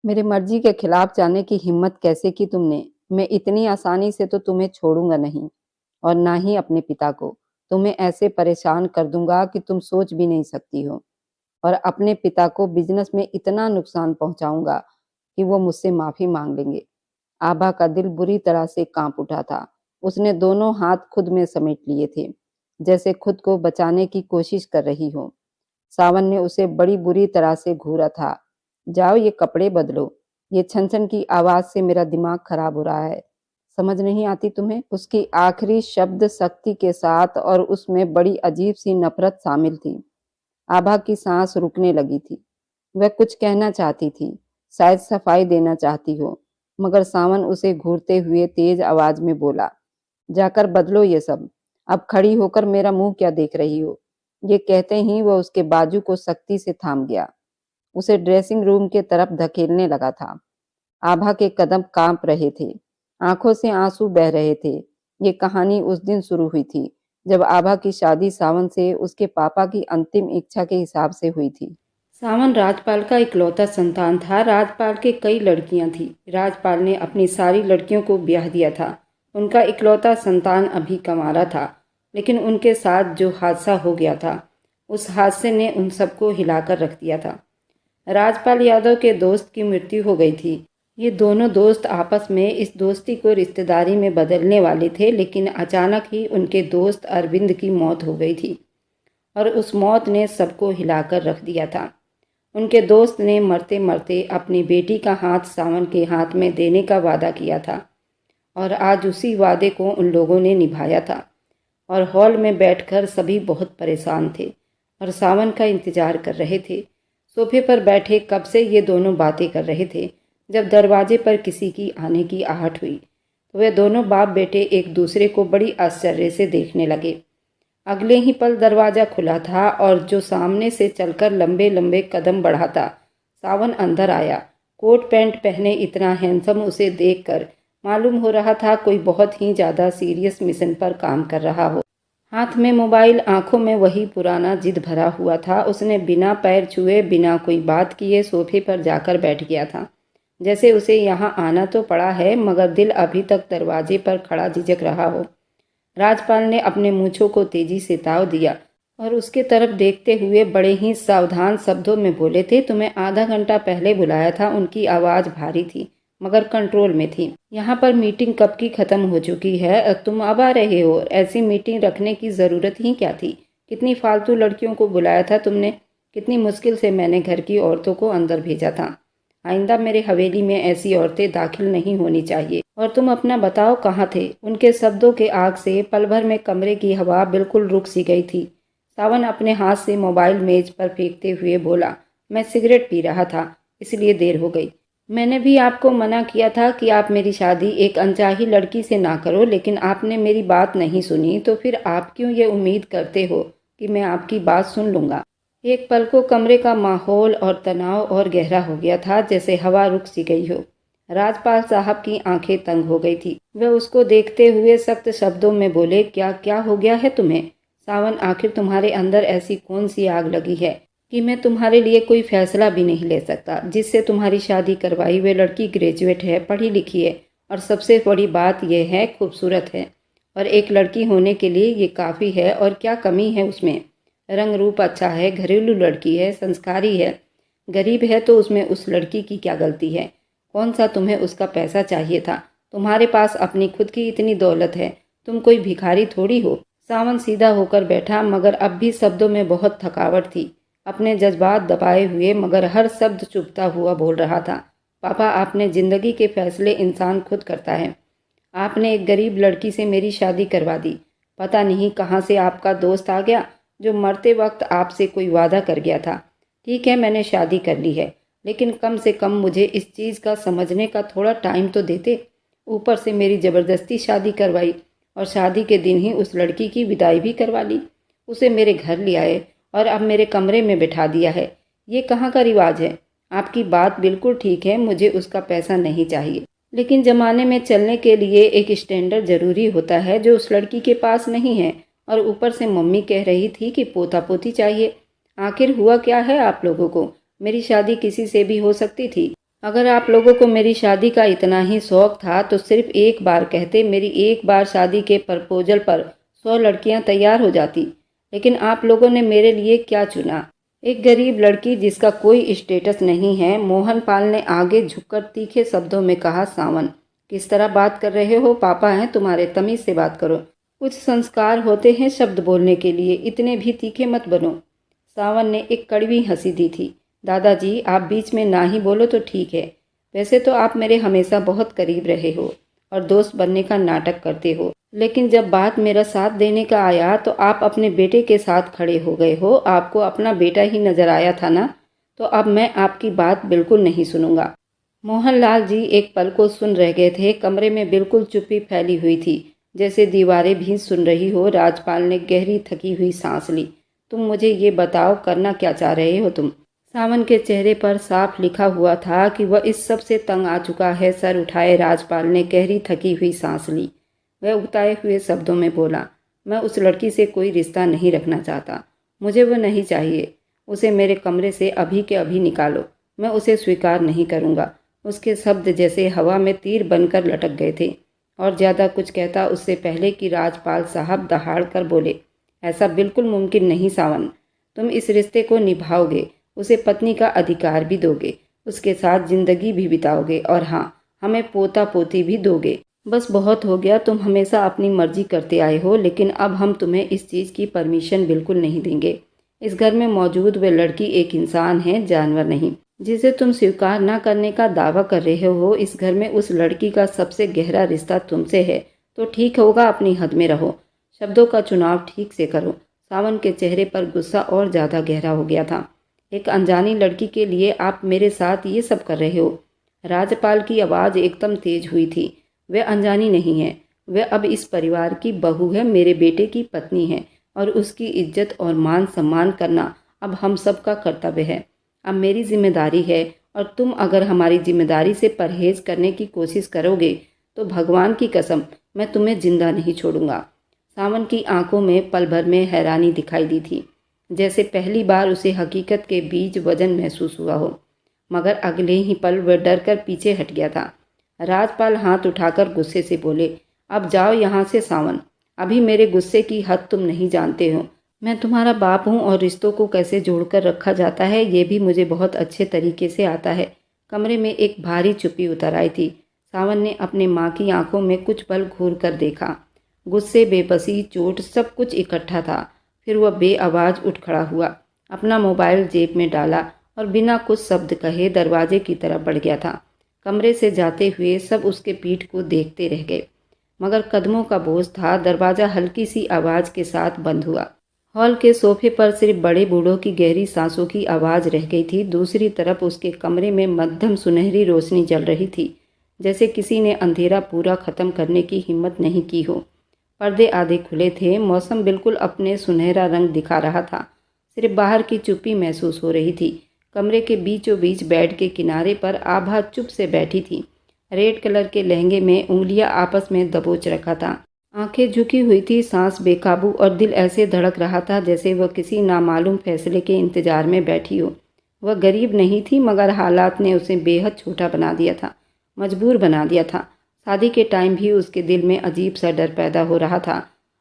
मेरी मर्जी के खिलाफ जाने की हिम्मत कैसे की तुमने? मैं इतनी आसानी से तो तुम्हें छोड़ूंगा नहीं, और ना ही अपने पिता को। तुम्हें ऐसे परेशान कर दूंगा कि तुम सोच भी नहीं सकती हो। और अपने पिता को बिजनेस में इतना नुकसान पहुंचाऊंगा कि वो मुझसे माफी मांग लेंगे। आभा का दिल बुरी तरह से कांप उठा था। उसने दोनों हाथ खुद में समेट लिए थे, जैसे खुद को बचाने की कोशिश कर रही हो। सावन ने उसे बड़ी बुरी तरह से घूरा था। जाओ ये कपड़े बदलो, ये छन छन की आवाज से मेरा दिमाग खराब हो रहा है। समझ नहीं आती तुम्हें? उसकी आखिरी शब्द सख्ती के साथ, और उसमें बड़ी अजीब सी नफरत शामिल थी। आभा की सांस रुकने लगी थी। वह कुछ कहना चाहती थी, शायद सफाई देना चाहती हो, मगर सावन उसे घूरते हुए तेज आवाज में बोला, जाकर बदलो ये सब। अब खड़ी होकर मेरा मुंह क्या देख रही हो? ये कहते ही वह उसके बाजू को सख्ती से थाम गया। उसे ड्रेसिंग रूम के तरफ धकेलने लगा था। आभा के कदम कांप रहे थे, आंखों से आंसू बह रहे थे। ये कहानी उस दिन शुरू हुई थी जब आभा की शादी सावन से उसके पापा की अंतिम इच्छा के हिसाब से हुई थी। सावन राजपाल का इकलौता संतान था। राजपाल के कई लड़कियां थी। राजपाल ने अपनी सारी लड़कियों को ब्याह दिया था। उनका इकलौता संतान अभी कमारा था, लेकिन उनके साथ जो हादसा हो गया था, उस हादसे ने उन सबको हिलाकर रख दिया था। राजपाल यादव के दोस्त की मृत्यु हो गई थी। ये दोनों दोस्त आपस में इस दोस्ती को रिश्तेदारी में बदलने वाले थे, लेकिन अचानक ही उनके दोस्त अरविंद की मौत हो गई थी, और उस मौत ने सबको हिलाकर रख दिया था। उनके दोस्त ने मरते मरते अपनी बेटी का हाथ सावन के हाथ में देने का वादा किया था, और आज उसी वादे को उन लोगों ने निभाया था। और हॉल में बैठकर सभी बहुत परेशान थे और सावन का इंतजार कर रहे थे। सोफे पर बैठे कब से ये दोनों बातें कर रहे थे। जब दरवाजे पर किसी की आने की आहट हुई तो वे दोनों बाप बेटे एक दूसरे को बड़ी आश्चर्य से देखने लगे। अगले ही पल दरवाजा खुला था और जो सामने से चलकर लंबे लंबे कदम बढ़ाता सावन अंदर आया। कोट पैंट पहने इतना हैंडसम उसे देखकर मालूम हो रहा था कोई बहुत ही ज़्यादा सीरियस मिशन पर काम कर रहा हो। हाथ में मोबाइल, आंखों में वही पुराना जिद भरा हुआ था। उसने बिना पैर छुए, बिना कोई बात किए सोफे पर जाकर बैठ गया था। जैसे उसे यहाँ आना तो पड़ा है, मगर दिल अभी तक दरवाजे पर खड़ा झिझक रहा हो। राजपाल ने अपने मूंछों को तेजी से ताव दिया और उसके तरफ देखते हुए बड़े ही सावधान शब्दों में बोले थे, तुम्हें आधा घंटा पहले बुलाया था। उनकी आवाज़ भारी थी मगर कंट्रोल में थी। यहाँ पर मीटिंग कब की खत्म हो चुकी है, तुम अब आ रहे हो। ऐसी मीटिंग रखने की ज़रूरत ही क्या थी? कितनी फालतू लड़कियों को बुलाया था तुमने। कितनी मुश्किल से मैंने घर की औरतों को अंदर भेजा था। आइंदा मेरे हवेली में ऐसी औरतें दाखिल नहीं होनी चाहिए। और तुम अपना बताओ कहाँ थे? उनके शब्दों के आग से पल भर में कमरे की हवा बिल्कुल रुक सी गई थी। सावन अपने हाथ से मोबाइल मेज पर फेंकते हुए बोला, मैं सिगरेट पी रहा था, इसलिए देर हो गई। मैंने भी आपको मना किया था कि आप मेरी शादी एक अनचाही लड़की से ना करो, लेकिन आपने मेरी बात नहीं सुनी। तो फिर आप क्यों ये उम्मीद करते हो कि मैं आपकी बात सुन लूँगा? एक पल को कमरे का माहौल और तनाव और गहरा हो गया था, जैसे हवा रुक सी गई हो। राजपाल साहब की आंखें तंग हो गई थी। वे उसको देखते हुए सख्त शब्दों में बोले, क्या क्या हो गया है तुम्हें? सावन, आखिर तुम्हारे अंदर ऐसी कौन सी आग लगी है कि मैं तुम्हारे लिए कोई फैसला भी नहीं ले सकता? जिससे तुम्हारी शादी करवाई वे लड़की ग्रेजुएट है, पढ़ी लिखी है, और सबसे बड़ी बात यह है खूबसूरत है। और एक लड़की होने के लिए ये काफ़ी है। और क्या कमी है उसमें? रंग रूप अच्छा है, घरेलू लड़की है, संस्कारी है। गरीब है तो उसमें उस लड़की की क्या गलती है? कौन सा तुम्हें उसका पैसा चाहिए था? तुम्हारे पास अपनी खुद की इतनी दौलत है, तुम कोई भिखारी थोड़ी हो। सावन सीधा होकर बैठा, मगर अब भी शब्दों में बहुत थकावट थी। अपने जज्बात दबाए हुए मगर हर शब्द चुभता हुआ बोल रहा था, पापा, आपने जिंदगी के फैसले इंसान खुद करता है। आपने एक गरीब लड़की से मेरी शादी करवा दी। पता नहीं कहाँ से आपका दोस्त आ गया जो मरते वक्त आपसे कोई वादा कर गया था। ठीक है, मैंने शादी कर ली है, लेकिन कम से कम मुझे इस चीज़ का समझने का थोड़ा टाइम तो देते। ऊपर से मेरी ज़बरदस्ती शादी करवाई, और शादी के दिन ही उस लड़की की विदाई भी करवा ली। उसे मेरे घर ले आए और अब मेरे कमरे में बिठा दिया है। ये कहाँ का रिवाज है? आपकी बात बिल्कुल ठीक है, मुझे उसका पैसा नहीं चाहिए, लेकिन ज़माने में चलने के लिए एक स्टैंडर्ड ज़रूरी होता है जो उस लड़की के पास नहीं है। और ऊपर से मम्मी कह रही थी कि पोता पोती चाहिए। आखिर हुआ क्या है आप लोगों को? मेरी शादी किसी से भी हो सकती थी। अगर आप लोगों को मेरी शादी का इतना ही शौक था तो सिर्फ एक बार कहते, मेरी एक बार शादी के प्रपोजल पर 100 लड़कियां तैयार हो जाती। लेकिन आप लोगों ने मेरे लिए क्या चुना? एक गरीब लड़की जिसका कोई स्टेटस नहीं है। मोहन पाल ने आगे झुककर तीखे शब्दों में कहा। सावन, किस तरह बात कर रहे हो? पापा हैं तुम्हारे, तमीज से बात करो। कुछ संस्कार होते हैं शब्द बोलने के लिए, इतने भी तीखे मत बनो। सावन ने एक कड़वी हंसी दी थी। दादाजी, आप बीच में ना ही बोलो तो ठीक है। वैसे तो आप मेरे हमेशा बहुत करीब रहे हो और दोस्त बनने का नाटक करते हो, लेकिन जब बात मेरा साथ देने का आया तो आप अपने बेटे के साथ खड़े हो गए हो। आपको अपना बेटा ही नजर आया था ना? तो अब मैं आपकी बात बिल्कुल नहीं सुनूंगा। मोहनलाल जी एक पल को सुन रह गए थे। कमरे में बिल्कुल चुप्पी फैली हुई थी, जैसे दीवारें भी सुन रही हो। राजपाल ने गहरी थकी हुई सांस ली। तुम मुझे ये बताओ, करना क्या चाह रहे हो तुम? सावन के चेहरे पर साफ लिखा हुआ था कि वह इस सब से तंग आ चुका है। सर उठाए राजपाल ने गहरी थकी हुई सांस ली। वह उगताए हुए शब्दों में बोला, मैं उस लड़की से कोई रिश्ता नहीं रखना चाहता। मुझे वो नहीं चाहिए। उसे मेरे कमरे से अभी के अभी निकालो। मैं उसे स्वीकार नहीं करूँगा। उसके शब्द जैसे हवा में तीर बनकर लटक गए थे। और ज़्यादा कुछ कहता उससे पहले कि राजपाल साहब दहाड़ कर बोले, ऐसा बिल्कुल मुमकिन नहीं सावन। तुम इस रिश्ते को निभाओगे, उसे पत्नी का अधिकार भी दोगे, उसके साथ जिंदगी भी बिताओगे और हाँ, हमें पोता पोती भी दोगे। बस बहुत हो गया, तुम हमेशा अपनी मर्जी करते आए हो, लेकिन अब हम तुम्हें इस चीज़ की परमिशन बिल्कुल नहीं देंगे। इस घर में मौजूद वह लड़की एक इंसान है, जानवर नहीं, जिसे तुम स्वीकार न करने का दावा कर रहे हो। इस घर में उस लड़की का सबसे गहरा रिश्ता तुमसे है, तो ठीक होगा अपनी हद में रहो। शब्दों का चुनाव ठीक से करो। सावन के चेहरे पर गुस्सा और ज़्यादा गहरा हो गया था। एक अनजानी लड़की के लिए आप मेरे साथ ये सब कर रहे हो? राजपाल की आवाज़ एकदम तेज हुई थी। वह अनजानी नहीं है, वह अब इस परिवार की बहू है, मेरे बेटे की पत्नी है और उसकी इज्जत और मान सम्मान करना अब हम सब का कर्तव्य है। अब मेरी जिम्मेदारी है और तुम अगर हमारी जिम्मेदारी से परहेज करने की कोशिश करोगे तो भगवान की कसम मैं तुम्हें जिंदा नहीं छोड़ूंगा। सावन की आंखों में पल भर में हैरानी दिखाई दी थी, जैसे पहली बार उसे हकीकत के बीच वजन महसूस हुआ हो। मगर अगले ही पल वह डर कर पीछे हट गया था। राजपाल हाथ उठाकर गुस्से से बोले, अब जाओ यहाँ से सावन। अभी मेरे गुस्से की हद तुम नहीं जानते हो। मैं तुम्हारा बाप हूँ और रिश्तों को कैसे जोड़कर रखा जाता है ये भी मुझे बहुत अच्छे तरीके से आता है। कमरे में एक भारी चुप्पी उतर आई थी। सावन ने अपने माँ की आंखों में कुछ पल घूर कर देखा। गुस्से, बेबसी, चोट, सब कुछ इकट्ठा था। फिर वह बेआवाज उठ खड़ा हुआ, अपना मोबाइल जेब में डाला और बिना कुछ शब्द कहे दरवाजे की तरफ बढ़ गया था। कमरे से जाते हुए सब उसके पीठ को देखते रह गए, मगर कदमों का बोझ था। दरवाज़ा हल्की सी आवाज़ के साथ बंद हुआ। हॉल के सोफे पर सिर्फ बड़े बूढ़ों की गहरी सांसों की आवाज़ रह गई थी। दूसरी तरफ उसके कमरे में मध्यम सुनहरी रोशनी जल रही थी, जैसे किसी ने अंधेरा पूरा ख़त्म करने की हिम्मत नहीं की हो। पर्दे आधे खुले थे। मौसम बिल्कुल अपने सुनहरा रंग दिखा रहा था। सिर्फ बाहर की चुप्पी महसूस हो रही थी। कमरे के बीचों बीच बेड के किनारे पर आभा चुप से बैठी थी। रेड कलर के लहंगे में उंगलियां आपस में दबोच रखा था। आंखें झुकी हुई थी, सांस बेकाबू और दिल ऐसे धड़क रहा था जैसे वह किसी नामालूम फैसले के इंतजार में बैठी हो। वह गरीब नहीं थी, मगर हालात ने उसे बेहद छोटा बना दिया था, मजबूर बना दिया था। शादी के टाइम भी उसके दिल में अजीब सा डर पैदा हो रहा था।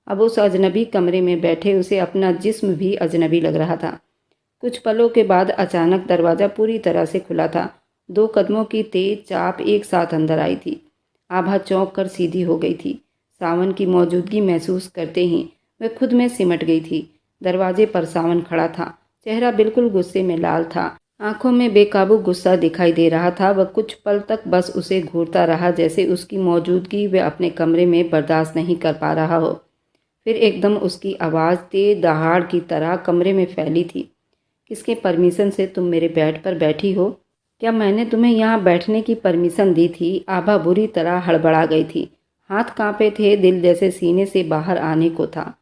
अब उस अजनबी कमरे में बैठे उसे अपना जिस्म भी अजनबी लग रहा था। कुछ पलों के बाद अचानक दरवाज़ा पूरी तरह से खुला था। 2 कदमों की तेज चाप एक साथ अंदर आई थी। आभा चौंक कर सीधी हो गई थी। सावन की मौजूदगी महसूस करते ही वह खुद में सिमट गई थी। दरवाजे पर सावन खड़ा था, चेहरा बिल्कुल गुस्से में लाल था। आंखों में बेकाबू गुस्सा दिखाई दे रहा था। वह कुछ पल तक बस उसे घूरता रहा, जैसे उसकी मौजूदगी वह अपने कमरे में बर्दाश्त नहीं कर पा रहा हो। फिर एकदम उसकी आवाज़ तेज दहाड़ की तरह कमरे में फैली थी। किसके परमिशन से तुम मेरे बेड पर बैठी हो? क्या मैंने तुम्हें यहाँ बैठने की परमिशन दी थी? आभा बुरी तरह हड़बड़ा गई थी। हाथ कांपे थे, दिल जैसे सीने से बाहर आने को था।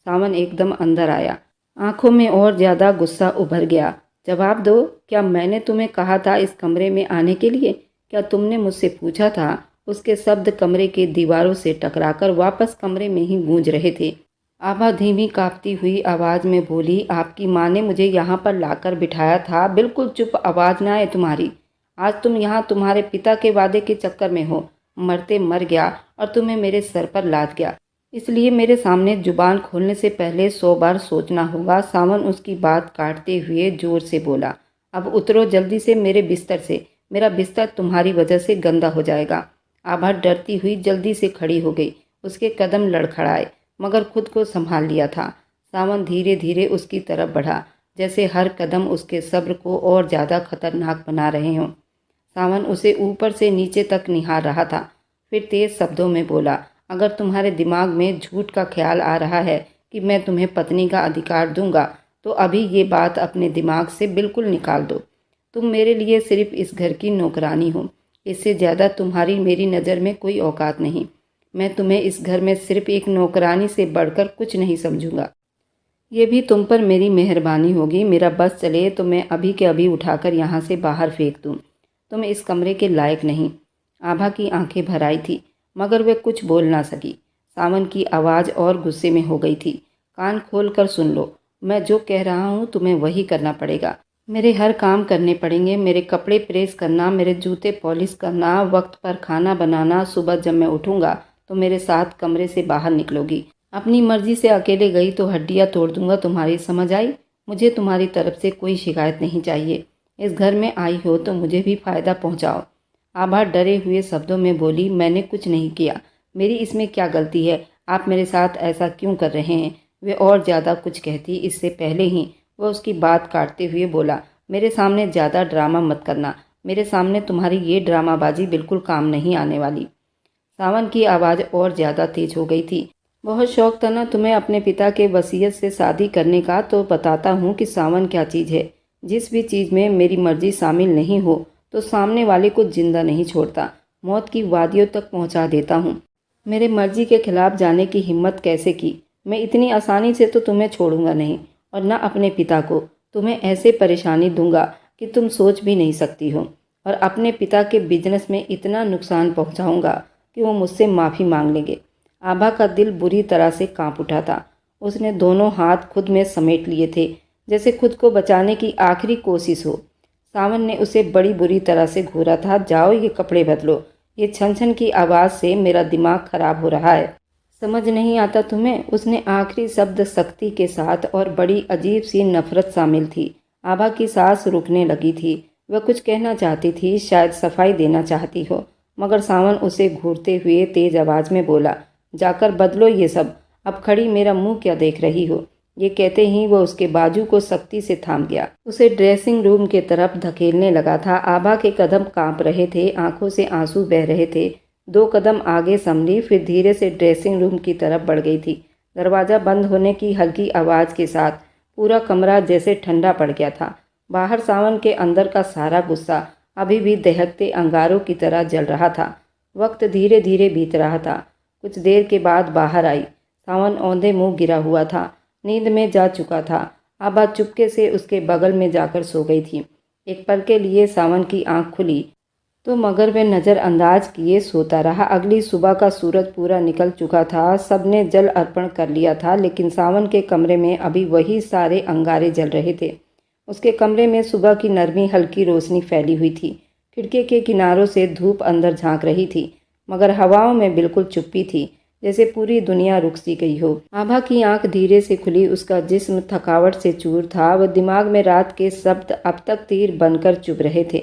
सावन एकदम अंदर आया। आंखों में और ज़्यादा गुस्सा उभर गया। जवाब दो, क्या मैंने तुम्हें कहा था इस कमरे में आने के लिए? क्या तुमने मुझसे पूछा था? उसके शब्द कमरे के दीवारों से टकराकर वापस कमरे में ही गूंज रहे थे। आभा धीमी कांपती हुई आवाज़ में बोली, आपकी माँ ने मुझे यहाँ पर लाकर बिठाया था। बिल्कुल चुप, आवाज़ ना आए तुम्हारी। आज तुम यहाँ तुम्हारे पिता के वादे के चक्कर में हो। मरते मर गया और तुम्हें मेरे सर पर लाद गया, इसलिए मेरे सामने जुबान खोलने से पहले 100 बार सोचना होगा। सावन उसकी बात काटते हुए जोर से बोला, अब उतरो जल्दी से मेरे बिस्तर से, मेरा बिस्तर तुम्हारी वजह से गंदा हो जाएगा। आभा डरती हुई जल्दी से खड़ी हो गई। उसके कदम लड़खड़ाए मगर खुद को संभाल लिया था। सावन धीरे धीरे उसकी तरफ बढ़ा, जैसे हर कदम उसके सब्र को और ज़्यादा खतरनाक बना रहे हों। सावन उसे ऊपर से नीचे तक निहार रहा था, फिर तेज शब्दों में बोला, अगर तुम्हारे दिमाग में झूठ का ख्याल आ रहा है कि मैं तुम्हें पत्नी का अधिकार दूंगा, तो अभी ये बात अपने दिमाग से बिल्कुल निकाल दो। तुम मेरे लिए सिर्फ इस घर की नौकरानी हो, इससे ज़्यादा तुम्हारी मेरी नज़र में कोई औकात नहीं। मैं तुम्हें इस घर में सिर्फ एक नौकरानी से बढ़कर कुछ नहीं समझूंगा। ये भी तुम पर मेरी मेहरबानी होगी। मेरा बस चले तो मैं अभी के अभी उठाकर यहाँ से बाहर फेंक दूँ। तुम इस कमरे के लायक नहीं। आभा की आंखें भर आई थी मगर वे कुछ बोल ना सकी। सावन की आवाज़ और गुस्से में हो गई थी। कान खोल कर सुन लो, मैं जो कह रहा हूँ तुम्हें वही करना पड़ेगा। मेरे हर काम करने पड़ेंगे, मेरे कपड़े प्रेस करना, मेरे जूते पॉलिश करना, वक्त पर खाना बनाना। सुबह जब मैं उठूँगा तो मेरे साथ कमरे से बाहर निकलोगी। अपनी मर्जी से अकेले गई तो हड्डियाँ तोड़ दूंगा तुम्हारी, समझ आई? मुझे तुम्हारी तरफ से कोई शिकायत नहीं चाहिए। इस घर में आई हो तो मुझे भी फ़ायदा पहुंचाओ। आभा डरे हुए शब्दों में बोली, मैंने कुछ नहीं किया, मेरी इसमें क्या गलती है? आप मेरे साथ ऐसा क्यों कर रहे हैं? वे और ज़्यादा कुछ कहती इससे पहले ही वह उसकी बात काटते हुए बोला, मेरे सामने ज़्यादा ड्रामा मत करना। मेरे सामने तुम्हारी ये ड्रामाबाजी बिल्कुल काम नहीं आने वाली। सावन की आवाज़ और ज़्यादा तेज हो गई थी। बहुत शौक था ना तुम्हें अपने पिता के वसीयत से शादी करने का, तो बताता हूँ कि सावन क्या चीज़ है। जिस भी चीज़ में मेरी मर्जी शामिल नहीं हो तो सामने वाले को जिंदा नहीं छोड़ता, मौत की वादियों तक पहुँचा देता हूँ। मेरे मर्जी के खिलाफ जाने की हिम्मत कैसे की? मैं इतनी आसानी से तो तुम्हें छोड़ूंगा नहीं, और न अपने पिता को। तुम्हें ऐसे परेशानी दूंगा कि तुम सोच भी नहीं सकती हो, और अपने पिता के बिजनेस में इतना नुकसान पहुंचाऊंगा कि वो मुझसे माफ़ी मांग लेंगे। आभा का दिल बुरी तरह से कांप उठा था। उसने दोनों हाथ खुद में समेट लिए थे, जैसे खुद को बचाने की आखिरी कोशिश हो। सावन ने उसे बड़ी बुरी तरह से घूरा था। जाओ ये कपड़े बदलो, ये छन छन की आवाज़ से मेरा दिमाग खराब हो रहा है। समझ नहीं आता तुम्हें? उसने आखिरी शब्द सख्ती के साथ और बड़ी अजीब सी नफरत शामिल थी। आभा की सांस रुकने लगी थी। वह कुछ कहना चाहती थी, शायद सफाई देना चाहती हो, मगर सावन उसे घूरते हुए तेज आवाज़ में बोला, जाकर बदलो ये सब। अब खड़ी मेरा मुंह क्या देख रही हो? ये कहते ही वह उसके बाजू को सख्ती से थाम गया। उसे ड्रेसिंग रूम के तरफ धकेलने लगा था। आभा के कदम कांप रहे थे, आंखों से आंसू बह रहे थे। 2 कदम आगे संभली, फिर धीरे से ड्रेसिंग रूम की तरफ बढ़ गई थी। दरवाज़ा बंद होने की हल्की आवाज़ के साथ पूरा कमरा जैसे ठंडा पड़ गया था। बाहर सावन के अंदर का सारा गुस्सा अभी भी दहकते अंगारों की तरह जल रहा था। वक्त धीरे धीरे बीत रहा था। कुछ देर के बाद बाहर आई। सावन औंधे मुंह गिरा हुआ था, नींद में जा चुका था। आभा चुपके से उसके बगल में जाकर सो गई थी। एक पल के लिए सावन की आंख खुली तो मगर वह नज़रअंदाज किए सोता रहा। अगली सुबह का सूरज पूरा निकल चुका था। सबने जल अर्पण कर लिया था, लेकिन सावन के कमरे में अभी वही सारे अंगारे जल रहे थे। उसके कमरे में सुबह की नरमी हल्की रोशनी फैली हुई थी। खिड़की के किनारों से धूप अंदर झांक रही थी, मगर हवाओं में बिल्कुल चुप्पी थी, जैसे पूरी दुनिया रुक सी गई हो। आभा की आंख धीरे से खुली। उसका जिस्म थकावट से चूर था। वह दिमाग में रात के शब्द अब तक तीर बनकर चुभ रहे थे।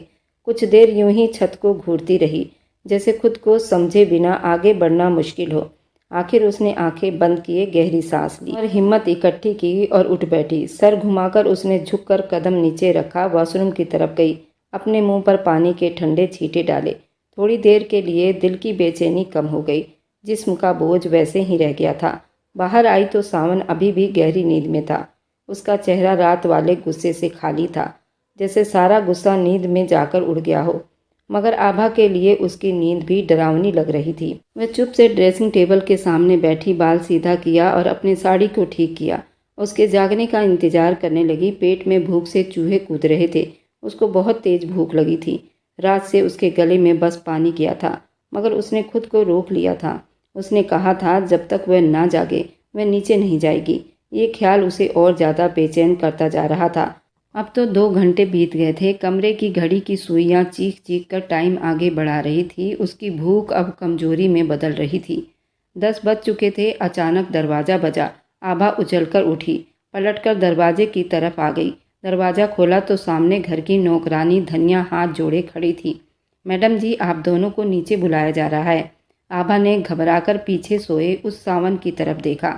कुछ देर यूं ही छत को घूरती रही, जैसे खुद को समझे बिना आगे बढ़ना मुश्किल हो। आखिर उसने आंखें बंद किए, गहरी सांस ली और हिम्मत इकट्ठी की और उठ बैठी। सर घुमाकर उसने झुककर कदम नीचे रखा, वॉशरूम की तरफ गई, अपने मुंह पर पानी के ठंडे छींटे डाले। थोड़ी देर के लिए दिल की बेचैनी कम हो गई। जिस्म का बोझ वैसे ही रह गया था। बाहर आई तो सावन अभी भी गहरी नींद में था। उसका चेहरा रात वाले गुस्से से खाली था, जैसे सारा गुस्सा नींद में जाकर उड़ गया हो। मगर आभा के लिए उसकी नींद भी डरावनी लग रही थी। वह चुप से ड्रेसिंग टेबल के सामने बैठी बाल सीधा किया और अपनी साड़ी को ठीक किया। उसके जागने का इंतजार करने लगी। पेट में भूख से चूहे कूद रहे थे। उसको बहुत तेज भूख लगी थी। रात से उसके गले में बस पानी गया था, मगर उसने खुद को रोक लिया था। उसने कहा था जब तक वह ना जागे वह नीचे नहीं जाएगी। ये ख्याल उसे और ज़्यादा बेचैन करता जा रहा था। अब तो 2 घंटे बीत गए थे। कमरे की घड़ी की सुइयां चीख-चीख कर टाइम आगे बढ़ा रही थी। उसकी भूख अब कमजोरी में बदल रही थी। 10 बज चुके थे। अचानक दरवाज़ा बजा। आभा उछलकर उठी, पलटकर दरवाजे की तरफ आ गई। दरवाज़ा खोला तो सामने घर की नौकरानी धन्या हाथ जोड़े खड़ी थी। मैडम जी, आप दोनों को नीचे बुलाया जा रहा है। आभा ने घबराकर पीछे सोए उस सावन की तरफ देखा।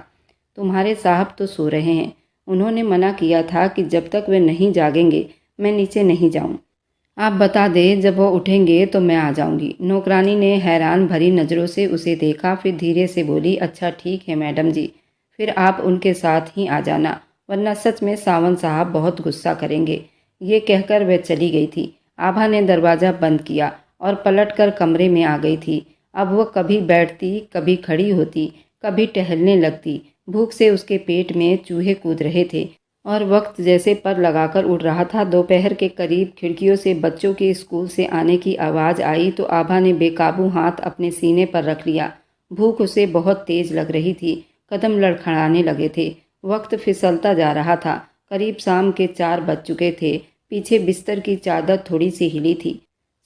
तुम्हारे साहब तो सो रहे हैं। उन्होंने मना किया था कि जब तक वे नहीं जागेंगे मैं नीचे नहीं जाऊं। आप बता दें, जब वो उठेंगे तो मैं आ जाऊंगी। नौकरानी ने हैरान भरी नज़रों से उसे देखा, फिर धीरे से बोली, अच्छा ठीक है मैडम जी, फिर आप उनके साथ ही आ जाना, वरना सच में सावन साहब बहुत गुस्सा करेंगे। ये कहकर वह चली गई थी। आभा ने दरवाज़ा बंद किया और पलटकर कमरे में आ गई थी। अब वह कभी बैठती, कभी खड़ी होती, कभी टहलने लगती। भूख से उसके पेट में चूहे कूद रहे थे और वक्त जैसे पर लगाकर उड़ रहा था। दोपहर के करीब खिड़कियों से बच्चों के स्कूल से आने की आवाज़ आई तो आभा ने बेकाबू हाथ अपने सीने पर रख लिया। भूख उसे बहुत तेज लग रही थी। कदम लड़खड़ाने लगे थे। वक्त फिसलता जा रहा था। करीब शाम के 4 बज चुके थे। पीछे बिस्तर की चादर थोड़ी सी हिली थी।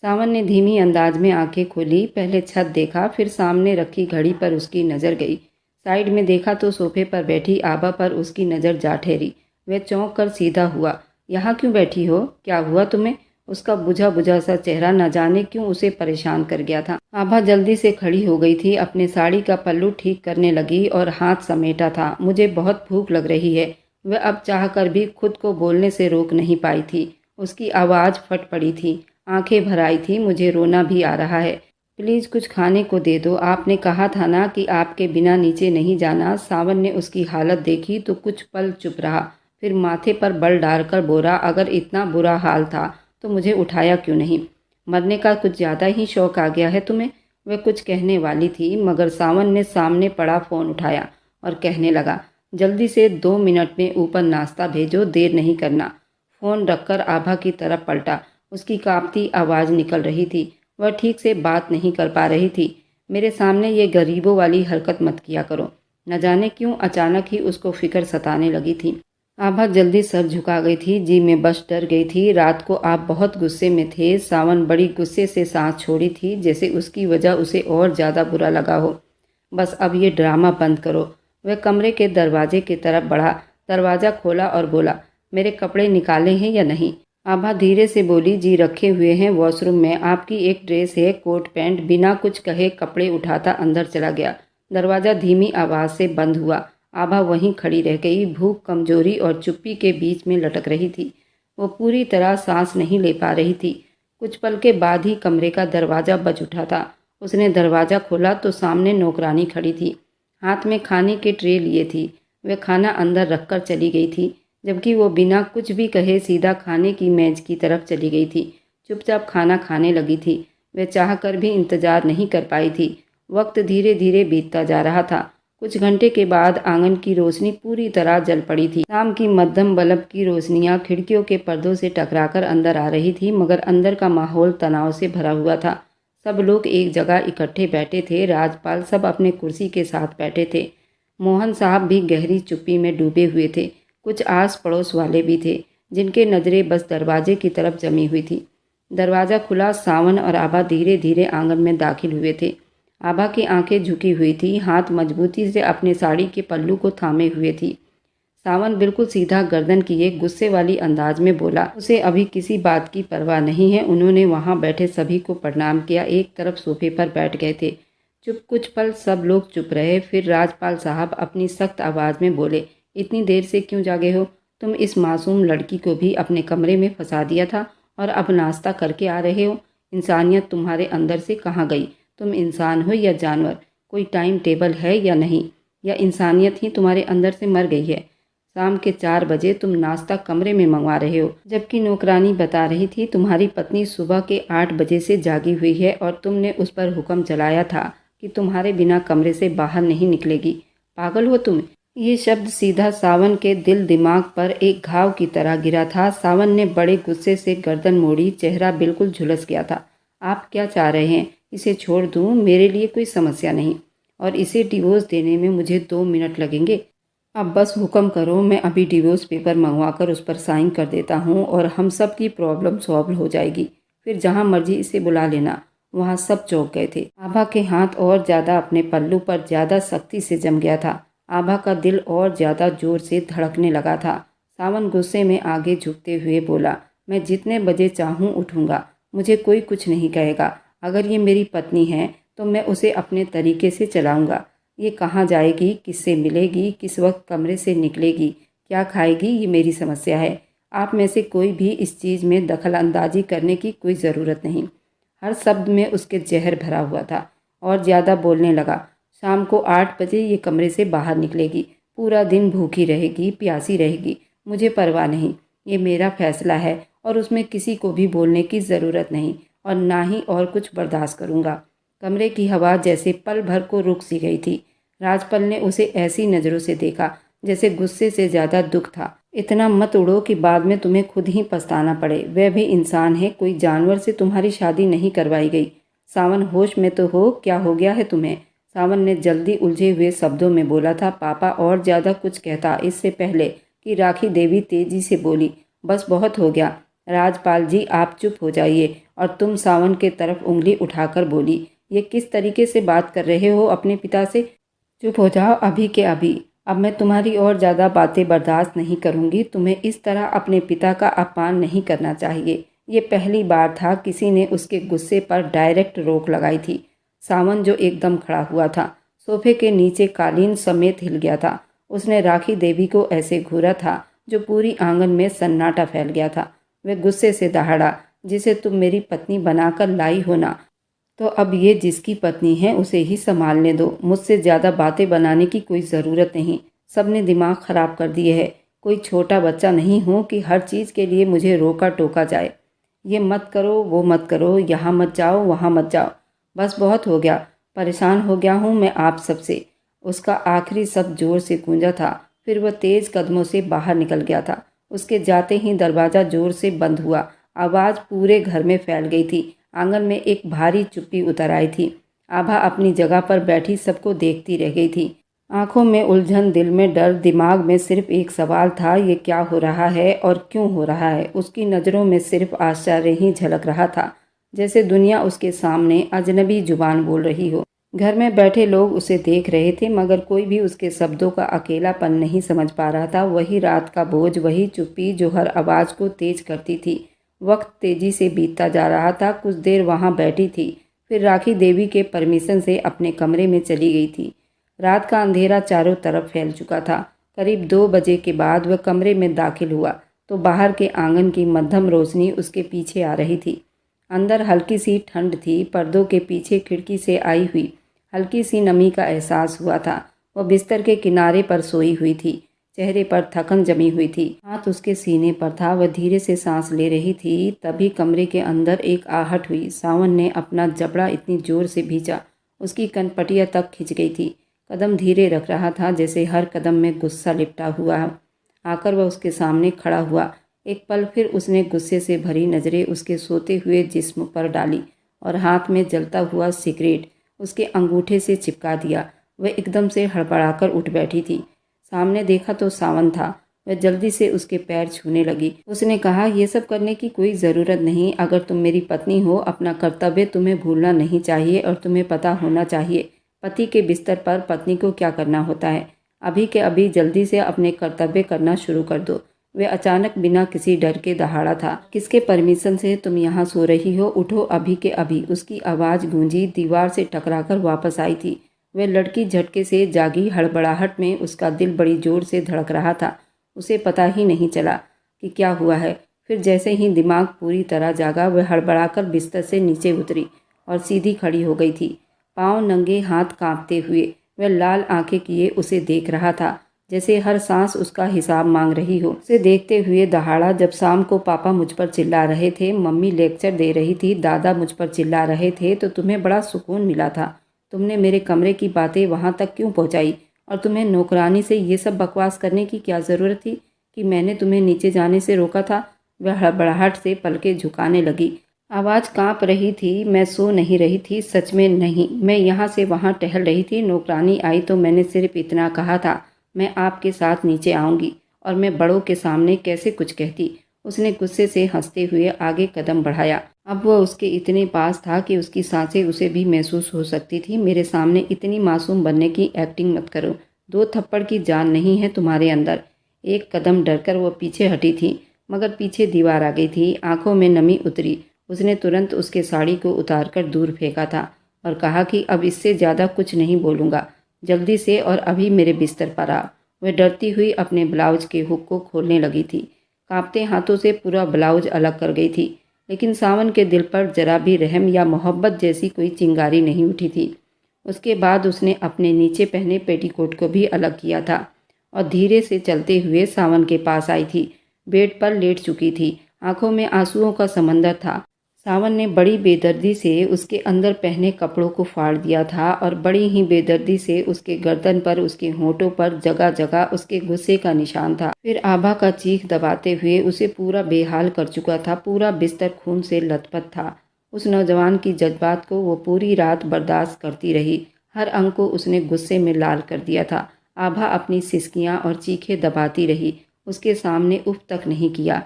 सावन ने धीमी अंदाज में आंखें खोली। पहले छत देखा, फिर सामने रखी घड़ी पर उसकी नज़र गई। साइड में देखा तो सोफे पर बैठी आभा पर उसकी नज़र जा ठहरी। वह चौंक कर सीधा हुआ। यहाँ क्यों बैठी हो? क्या हुआ तुम्हें? उसका बुझा बुझा सा चेहरा न जाने क्यों उसे परेशान कर गया था। आभा जल्दी से खड़ी हो गई थी। अपने साड़ी का पल्लू ठीक करने लगी और हाथ समेटा था। मुझे बहुत भूख लग रही है। वह अब चाहकर भी खुद को बोलने से रोक नहीं पाई थी। उसकी आवाज़ फट पड़ी थी। आंखें भर आई थी। मुझे रोना भी आ रहा है। प्लीज़ कुछ खाने को दे दो। आपने कहा था ना कि आपके बिना नीचे नहीं जाना। सावन ने उसकी हालत देखी तो कुछ पल चुप रहा, फिर माथे पर बल डालकर बोला, अगर इतना बुरा हाल था तो मुझे उठाया क्यों नहीं? मरने का कुछ ज़्यादा ही शौक आ गया है तुम्हें? वह कुछ कहने वाली थी मगर सावन ने सामने पड़ा फ़ोन उठाया और कहने लगा, जल्दी से 2 मिनट में ऊपर नाश्ता भेजो, देर नहीं करना। फ़ोन रखकर आभा की तरफ पलटा। उसकी कांपती आवाज़ निकल रही थी। वह ठीक से बात नहीं कर पा रही थी। मेरे सामने ये गरीबों वाली हरकत मत किया करो। न जाने क्यों अचानक ही उसको फिक्र सताने लगी थी। आभा जल्दी सर झुका गई थी। जी मैं बस डर गई थी। रात को आप बहुत गुस्से में थे। सावन बड़ी गुस्से से सांस छोड़ी थी, जैसे उसकी वजह उसे और ज़्यादा बुरा लगा हो। बस अब ये ड्रामा बंद करो। वह कमरे के दरवाजे की तरफ बढ़ा, दरवाज़ा खोला और बोला, मेरे कपड़े निकाले हैं या नहीं? आभा धीरे से बोली, जी रखे हुए हैं वॉशरूम में। आपकी एक ड्रेस है, कोट पैंट। बिना कुछ कहे कपड़े उठाता अंदर चला गया। दरवाज़ा धीमी आवाज़ से बंद हुआ। आभा वहीं खड़ी रह गई। भूख, कमजोरी और चुप्पी के बीच में लटक रही थी। वो पूरी तरह सांस नहीं ले पा रही थी। कुछ पल के बाद ही कमरे का दरवाज़ा बज उठा था। उसने दरवाज़ा खोला तो सामने नौकरानी खड़ी थी। हाथ में खाने के ट्रे लिए थी। वह खाना अंदर रखकर चली गई थी, जबकि वो बिना कुछ भी कहे सीधा खाने की मेज की तरफ चली गई थी। चुपचाप खाना खाने लगी थी। वह चाहकर भी इंतजार नहीं कर पाई थी। वक्त धीरे धीरे बीतता जा रहा था। कुछ घंटे के बाद आंगन की रोशनी पूरी तरह जल पड़ी थी। शाम की मध्यम बल्ब की रोशनियां खिड़कियों के पर्दों से टकराकर अंदर आ रही थी, मगर अंदर का माहौल तनाव से भरा हुआ था। सब लोग एक जगह इकट्ठे बैठे थे। राजपाल सब अपने कुर्सी के साथ बैठे थे। मोहन साहब भी गहरी चुप्पी में डूबे हुए थे। कुछ आस पड़ोस वाले भी थे, जिनके नज़रें बस दरवाजे की तरफ जमी हुई थी। दरवाज़ा खुला। सावन और आभा धीरे धीरे आंगन में दाखिल हुए थे। आभा की आंखें झुकी हुई थी, हाथ मजबूती से अपने साड़ी के पल्लू को थामे हुए थी। सावन बिल्कुल सीधा गर्दन किए गुस्से वाली अंदाज में बोला, उसे अभी किसी बात की परवाह नहीं है। उन्होंने वहां बैठे सभी को प्रणाम किया। एक तरफ सोफे पर बैठ गए थे। कुछ पल सब लोग चुप रहे। फिर राजपाल साहब अपनी सख्त आवाज़ में बोले, इतनी देर से क्यों जागे हो? तुम इस मासूम लड़की को भी अपने कमरे में फंसा दिया था और अब नाश्ता करके आ रहे हो। इंसानियत तुम्हारे अंदर से कहाँ गई? तुम इंसान हो या जानवर? कोई टाइम टेबल है या नहीं? या इंसानियत ही तुम्हारे अंदर से मर गई है? शाम के 4 बजे तुम नाश्ता कमरे में मंगवा रहे हो, जबकि नौकरानी बता रही थी तुम्हारी पत्नी सुबह के 8 बजे से जागी हुई है और तुमने उस पर हुक्म चलाया था कि तुम्हारे बिना कमरे से बाहर नहीं निकलेगी। पागल हो तुम? ये शब्द सीधा सावन के दिल दिमाग पर एक घाव की तरह गिरा था। सावन ने बड़े गुस्से से गर्दन मोड़ी। चेहरा बिल्कुल झुलस गया था। आप क्या चाह रहे हैं? इसे छोड़ दूं? मेरे लिए कोई समस्या नहीं, और इसे डिवोर्स देने में मुझे 2 मिनट लगेंगे। अब बस हुक्म करो, मैं अभी डिवोर्स पेपर मंगवाकर उस पर साइन कर देता हूँ और हम सब की प्रॉब्लम सॉल्व हो जाएगी। फिर जहाँ मर्जी इसे बुला लेना। वहाँ सब चौंक गए थे। आभा के हाथ और ज़्यादा अपने पल्लू पर ज़्यादा सख्ती से जम गया था। आभा का दिल और ज़्यादा जोर से धड़कने लगा था। सावन गुस्से में आगे झुकते हुए बोला, मैं जितने बजे चाहूँ उठूँगा, मुझे कोई कुछ नहीं कहेगा। अगर ये मेरी पत्नी है तो मैं उसे अपने तरीके से चलाऊँगा। ये कहाँ जाएगी, किससे मिलेगी, किस वक्त कमरे से निकलेगी, क्या खाएगी, ये मेरी समस्या है। आप में से कोई भी इस चीज़ में दखल अंदाजी करने की कोई ज़रूरत नहीं। हर शब्द में उसके जहर भरा हुआ था और ज़्यादा बोलने लगा। शाम को 8 बजे ये कमरे से बाहर निकलेगी, पूरा दिन भूखी रहेगी, प्यासी रहेगी, मुझे परवाह नहीं। ये मेरा फैसला है और उसमें किसी को भी बोलने की ज़रूरत नहीं और ना ही और कुछ बर्दाश्त करूँगा। कमरे की हवा जैसे पल भर को रुक सी गई थी। राजपल ने उसे ऐसी नज़रों से देखा जैसे गुस्से से ज़्यादा दुख था। इतना मत उड़ो कि बाद में तुम्हें खुद ही पछताना पड़े। वह भी इंसान है, कोई जानवर से तुम्हारी शादी नहीं करवाई गई। सावन, होश में तो हो, क्या हो गया है तुम्हें? सावन ने जल्दी उलझे हुए शब्दों में बोला था। पापा और ज़्यादा कुछ कहता इससे पहले कि राखी देवी तेजी से बोली, बस बहुत हो गया। राजपाल जी, आप चुप हो जाइए। और तुम, सावन के तरफ उंगली उठाकर बोली, ये किस तरीके से बात कर रहे हो अपने पिता से? चुप हो जाओ अभी के अभी। अब मैं तुम्हारी और ज़्यादा बातें बर्दाश्त नहीं करूँगी। तुम्हें इस तरह अपने पिता का अपमान नहीं करना चाहिए। ये पहली बार था किसी ने उसके गुस्से पर डायरेक्ट रोक लगाई थी। सावन जो एकदम खड़ा हुआ था, सोफे के नीचे कालीन समेत हिल गया था। उसने राखी देवी को ऐसे घूरा था जो पूरी आंगन में सन्नाटा फैल गया था। वह गुस्से से दहाड़ा, जिसे तुम मेरी पत्नी बनाकर लाई हो ना, तो अब ये जिसकी पत्नी है उसे ही संभालने दो। मुझसे ज़्यादा बातें बनाने की कोई ज़रूरत नहीं। सबने दिमाग ख़राब कर दिए है। कोई छोटा बच्चा नहीं हूँ कि हर चीज़ के लिए मुझे रोका टोका जाए। ये मत करो, वो मत करो, यहाँ मत जाओ, वहाँ मत जाओ। बस बहुत हो गया। परेशान हो गया हूँ मैं आप सबसे। उसका आखिरी शब्द जोर से गूंजा था। फिर वह तेज़ कदमों से बाहर निकल गया था। उसके जाते ही दरवाज़ा जोर से बंद हुआ। आवाज़ पूरे घर में फैल गई थी। आंगन में एक भारी चुप्पी उतर आई थी। आभा अपनी जगह पर बैठी सबको देखती रह गई थी। आंखों में उलझन, दिल में डर, दिमाग में सिर्फ एक सवाल था, ये क्या हो रहा है और क्यों हो रहा है? उसकी नज़रों में सिर्फ आश्चर्य ही झलक रहा था, जैसे दुनिया उसके सामने अजनबी जुबान बोल रही हो। घर में बैठे लोग उसे देख रहे थे मगर कोई भी उसके शब्दों का अकेलापन नहीं समझ पा रहा था। वही रात का बोझ, वही चुप्पी जो हर आवाज़ को तेज करती थी। वक्त तेजी से बीतता जा रहा था। कुछ देर वहाँ बैठी थी, फिर राखी देवी के परमिशन से अपने कमरे में चली गई थी। रात का अंधेरा चारों तरफ फैल चुका था। करीब 2 बजे के बाद वह कमरे में दाखिल हुआ तो बाहर के आंगन की मध्यम रोशनी उसके पीछे आ रही थी। अंदर हल्की सी ठंड थी। पर्दों के पीछे खिड़की से आई हुई हल्की सी नमी का एहसास हुआ था। वह बिस्तर के किनारे पर सोई हुई थी। चेहरे पर थकन जमी हुई थी। हाथ उसके सीने पर था। वह धीरे से सांस ले रही थी। तभी कमरे के अंदर एक आहट हुई। सावन ने अपना जबड़ा इतनी जोर से भींचा, उसकी कनपटियां तक खिंच गई थी। कदम धीरे रख रहा था, जैसे हर कदम में गुस्सा लिपटा हुआ। आकर वह उसके सामने खड़ा हुआ। एक पल फिर उसने गुस्से से भरी नज़रें उसके सोते हुए जिस्म पर डाली और हाथ में जलता हुआ सिगरेट उसके अंगूठे से चिपका दिया। वह एकदम से हड़बड़ाकर उठ बैठी थी। सामने देखा तो सावन था। वह जल्दी से उसके पैर छूने लगी। उसने कहा, ये सब करने की कोई ज़रूरत नहीं। अगर तुम मेरी पत्नी हो, अपना कर्तव्य तुम्हें भूलना नहीं चाहिए और तुम्हें पता होना चाहिए पति के बिस्तर पर पत्नी को क्या करना होता है। अभी के अभी जल्दी से अपने कर्तव्य करना शुरू कर दो। वह अचानक बिना किसी डर के दहाड़ा था। किसके परमिशन से तुम यहाँ सो रही हो? उठो अभी के अभी। उसकी आवाज़ गूंजी दीवार से टकराकर वापस आई थी। वह लड़की झटके से जागी। हड़बड़ाहट में उसका दिल बड़ी जोर से धड़क रहा था। उसे पता ही नहीं चला कि क्या हुआ है। फिर जैसे ही दिमाग पूरी तरह जागा, वह हड़बड़ाकर बिस्तर से नीचे उतरी और सीधी खड़ी हो गई थी, पाँव नंगे, हाथ कांपते हुए। वह लाल आंखें किए उसे देख रहा था, जैसे हर सांस उसका हिसाब मांग रही हो। उसे देखते हुए दहाड़ा, जब शाम को पापा मुझ पर चिल्ला रहे थे, मम्मी लेक्चर दे रही थी, दादा मुझ पर चिल्ला रहे थे, तो तुम्हें बड़ा सुकून मिला था। तुमने मेरे कमरे की बातें वहाँ तक क्यों पहुँचाई? और तुम्हें नौकरानी से ये सब बकवास करने की क्या ज़रूरत थी कि मैंने तुम्हें नीचे जाने से रोका था? वह हड़बड़ाहट से पलकें झुकाने लगी। आवाज़ कांप रही थी। मैं सो नहीं रही थी, सच में नहीं। मैं यहाँ से वहाँ टहल रही थी। नौकरानी आई तो मैंने सिर्फ इतना कहा था, मैं आपके साथ नीचे आऊँगी और मैं बड़ों के सामने कैसे कुछ कहती। उसने गुस्से से हंसते हुए आगे कदम बढ़ाया। अब वह उसके इतने पास था कि उसकी सांसें उसे भी महसूस हो सकती थी। मेरे सामने इतनी मासूम बनने की एक्टिंग मत करो। 2 थप्पड़ की जान नहीं है तुम्हारे अंदर। एक कदम डरकर वह पीछे हटी थी, मगर पीछे दीवार आ गई थी। आंखों में नमी उतरी। उसने तुरंत उसके साड़ी को उतारकर दूर फेंका था और कहा कि अब इससे ज़्यादा कुछ नहीं बोलूँगा। जल्दी से और अभी मेरे बिस्तर पर आ। वह डरती हुई अपने ब्लाउज के हुक को खोलने लगी थी। कांपते हाथों से पूरा ब्लाउज अलग कर गई थी, लेकिन सावन के दिल पर जरा भी रहम या मोहब्बत जैसी कोई चिंगारी नहीं उठी थी। उसके बाद उसने अपने नीचे पहने पेटीकोट को भी अलग किया था और धीरे से चलते हुए सावन के पास आई थी। बेड पर लेट चुकी थी। आंखों में आंसुओं का समंदर था। सावन ने बड़ी बेदर्दी से उसके अंदर पहने कपड़ों को फाड़ दिया था और बड़ी ही बेदर्दी से उसके गर्दन पर, उसके होंठों पर जगह जगह उसके गुस्से का निशान था। फिर आभा का चीख दबाते हुए उसे पूरा बेहाल कर चुका था। पूरा बिस्तर खून से लथपथ था। उस नौजवान की जज्बात को वो पूरी रात बर्दाश्त करती रही। हर अंग को उसने गुस्से में लाल कर दिया था। आभा अपनी सिसकियां और चीखें दबाती रही। उसके सामने उफ तक नहीं किया।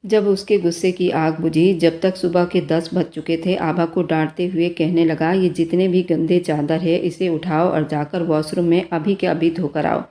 जब उसके गुस्से की आग बुझी, जब तक सुबह के 10 बज चुके थे, आभा को डांटते हुए कहने लगा, ये जितने भी गंदे चादर है इसे उठाओ और जाकर वॉशरूम में अभी के अभी धोकर आओ।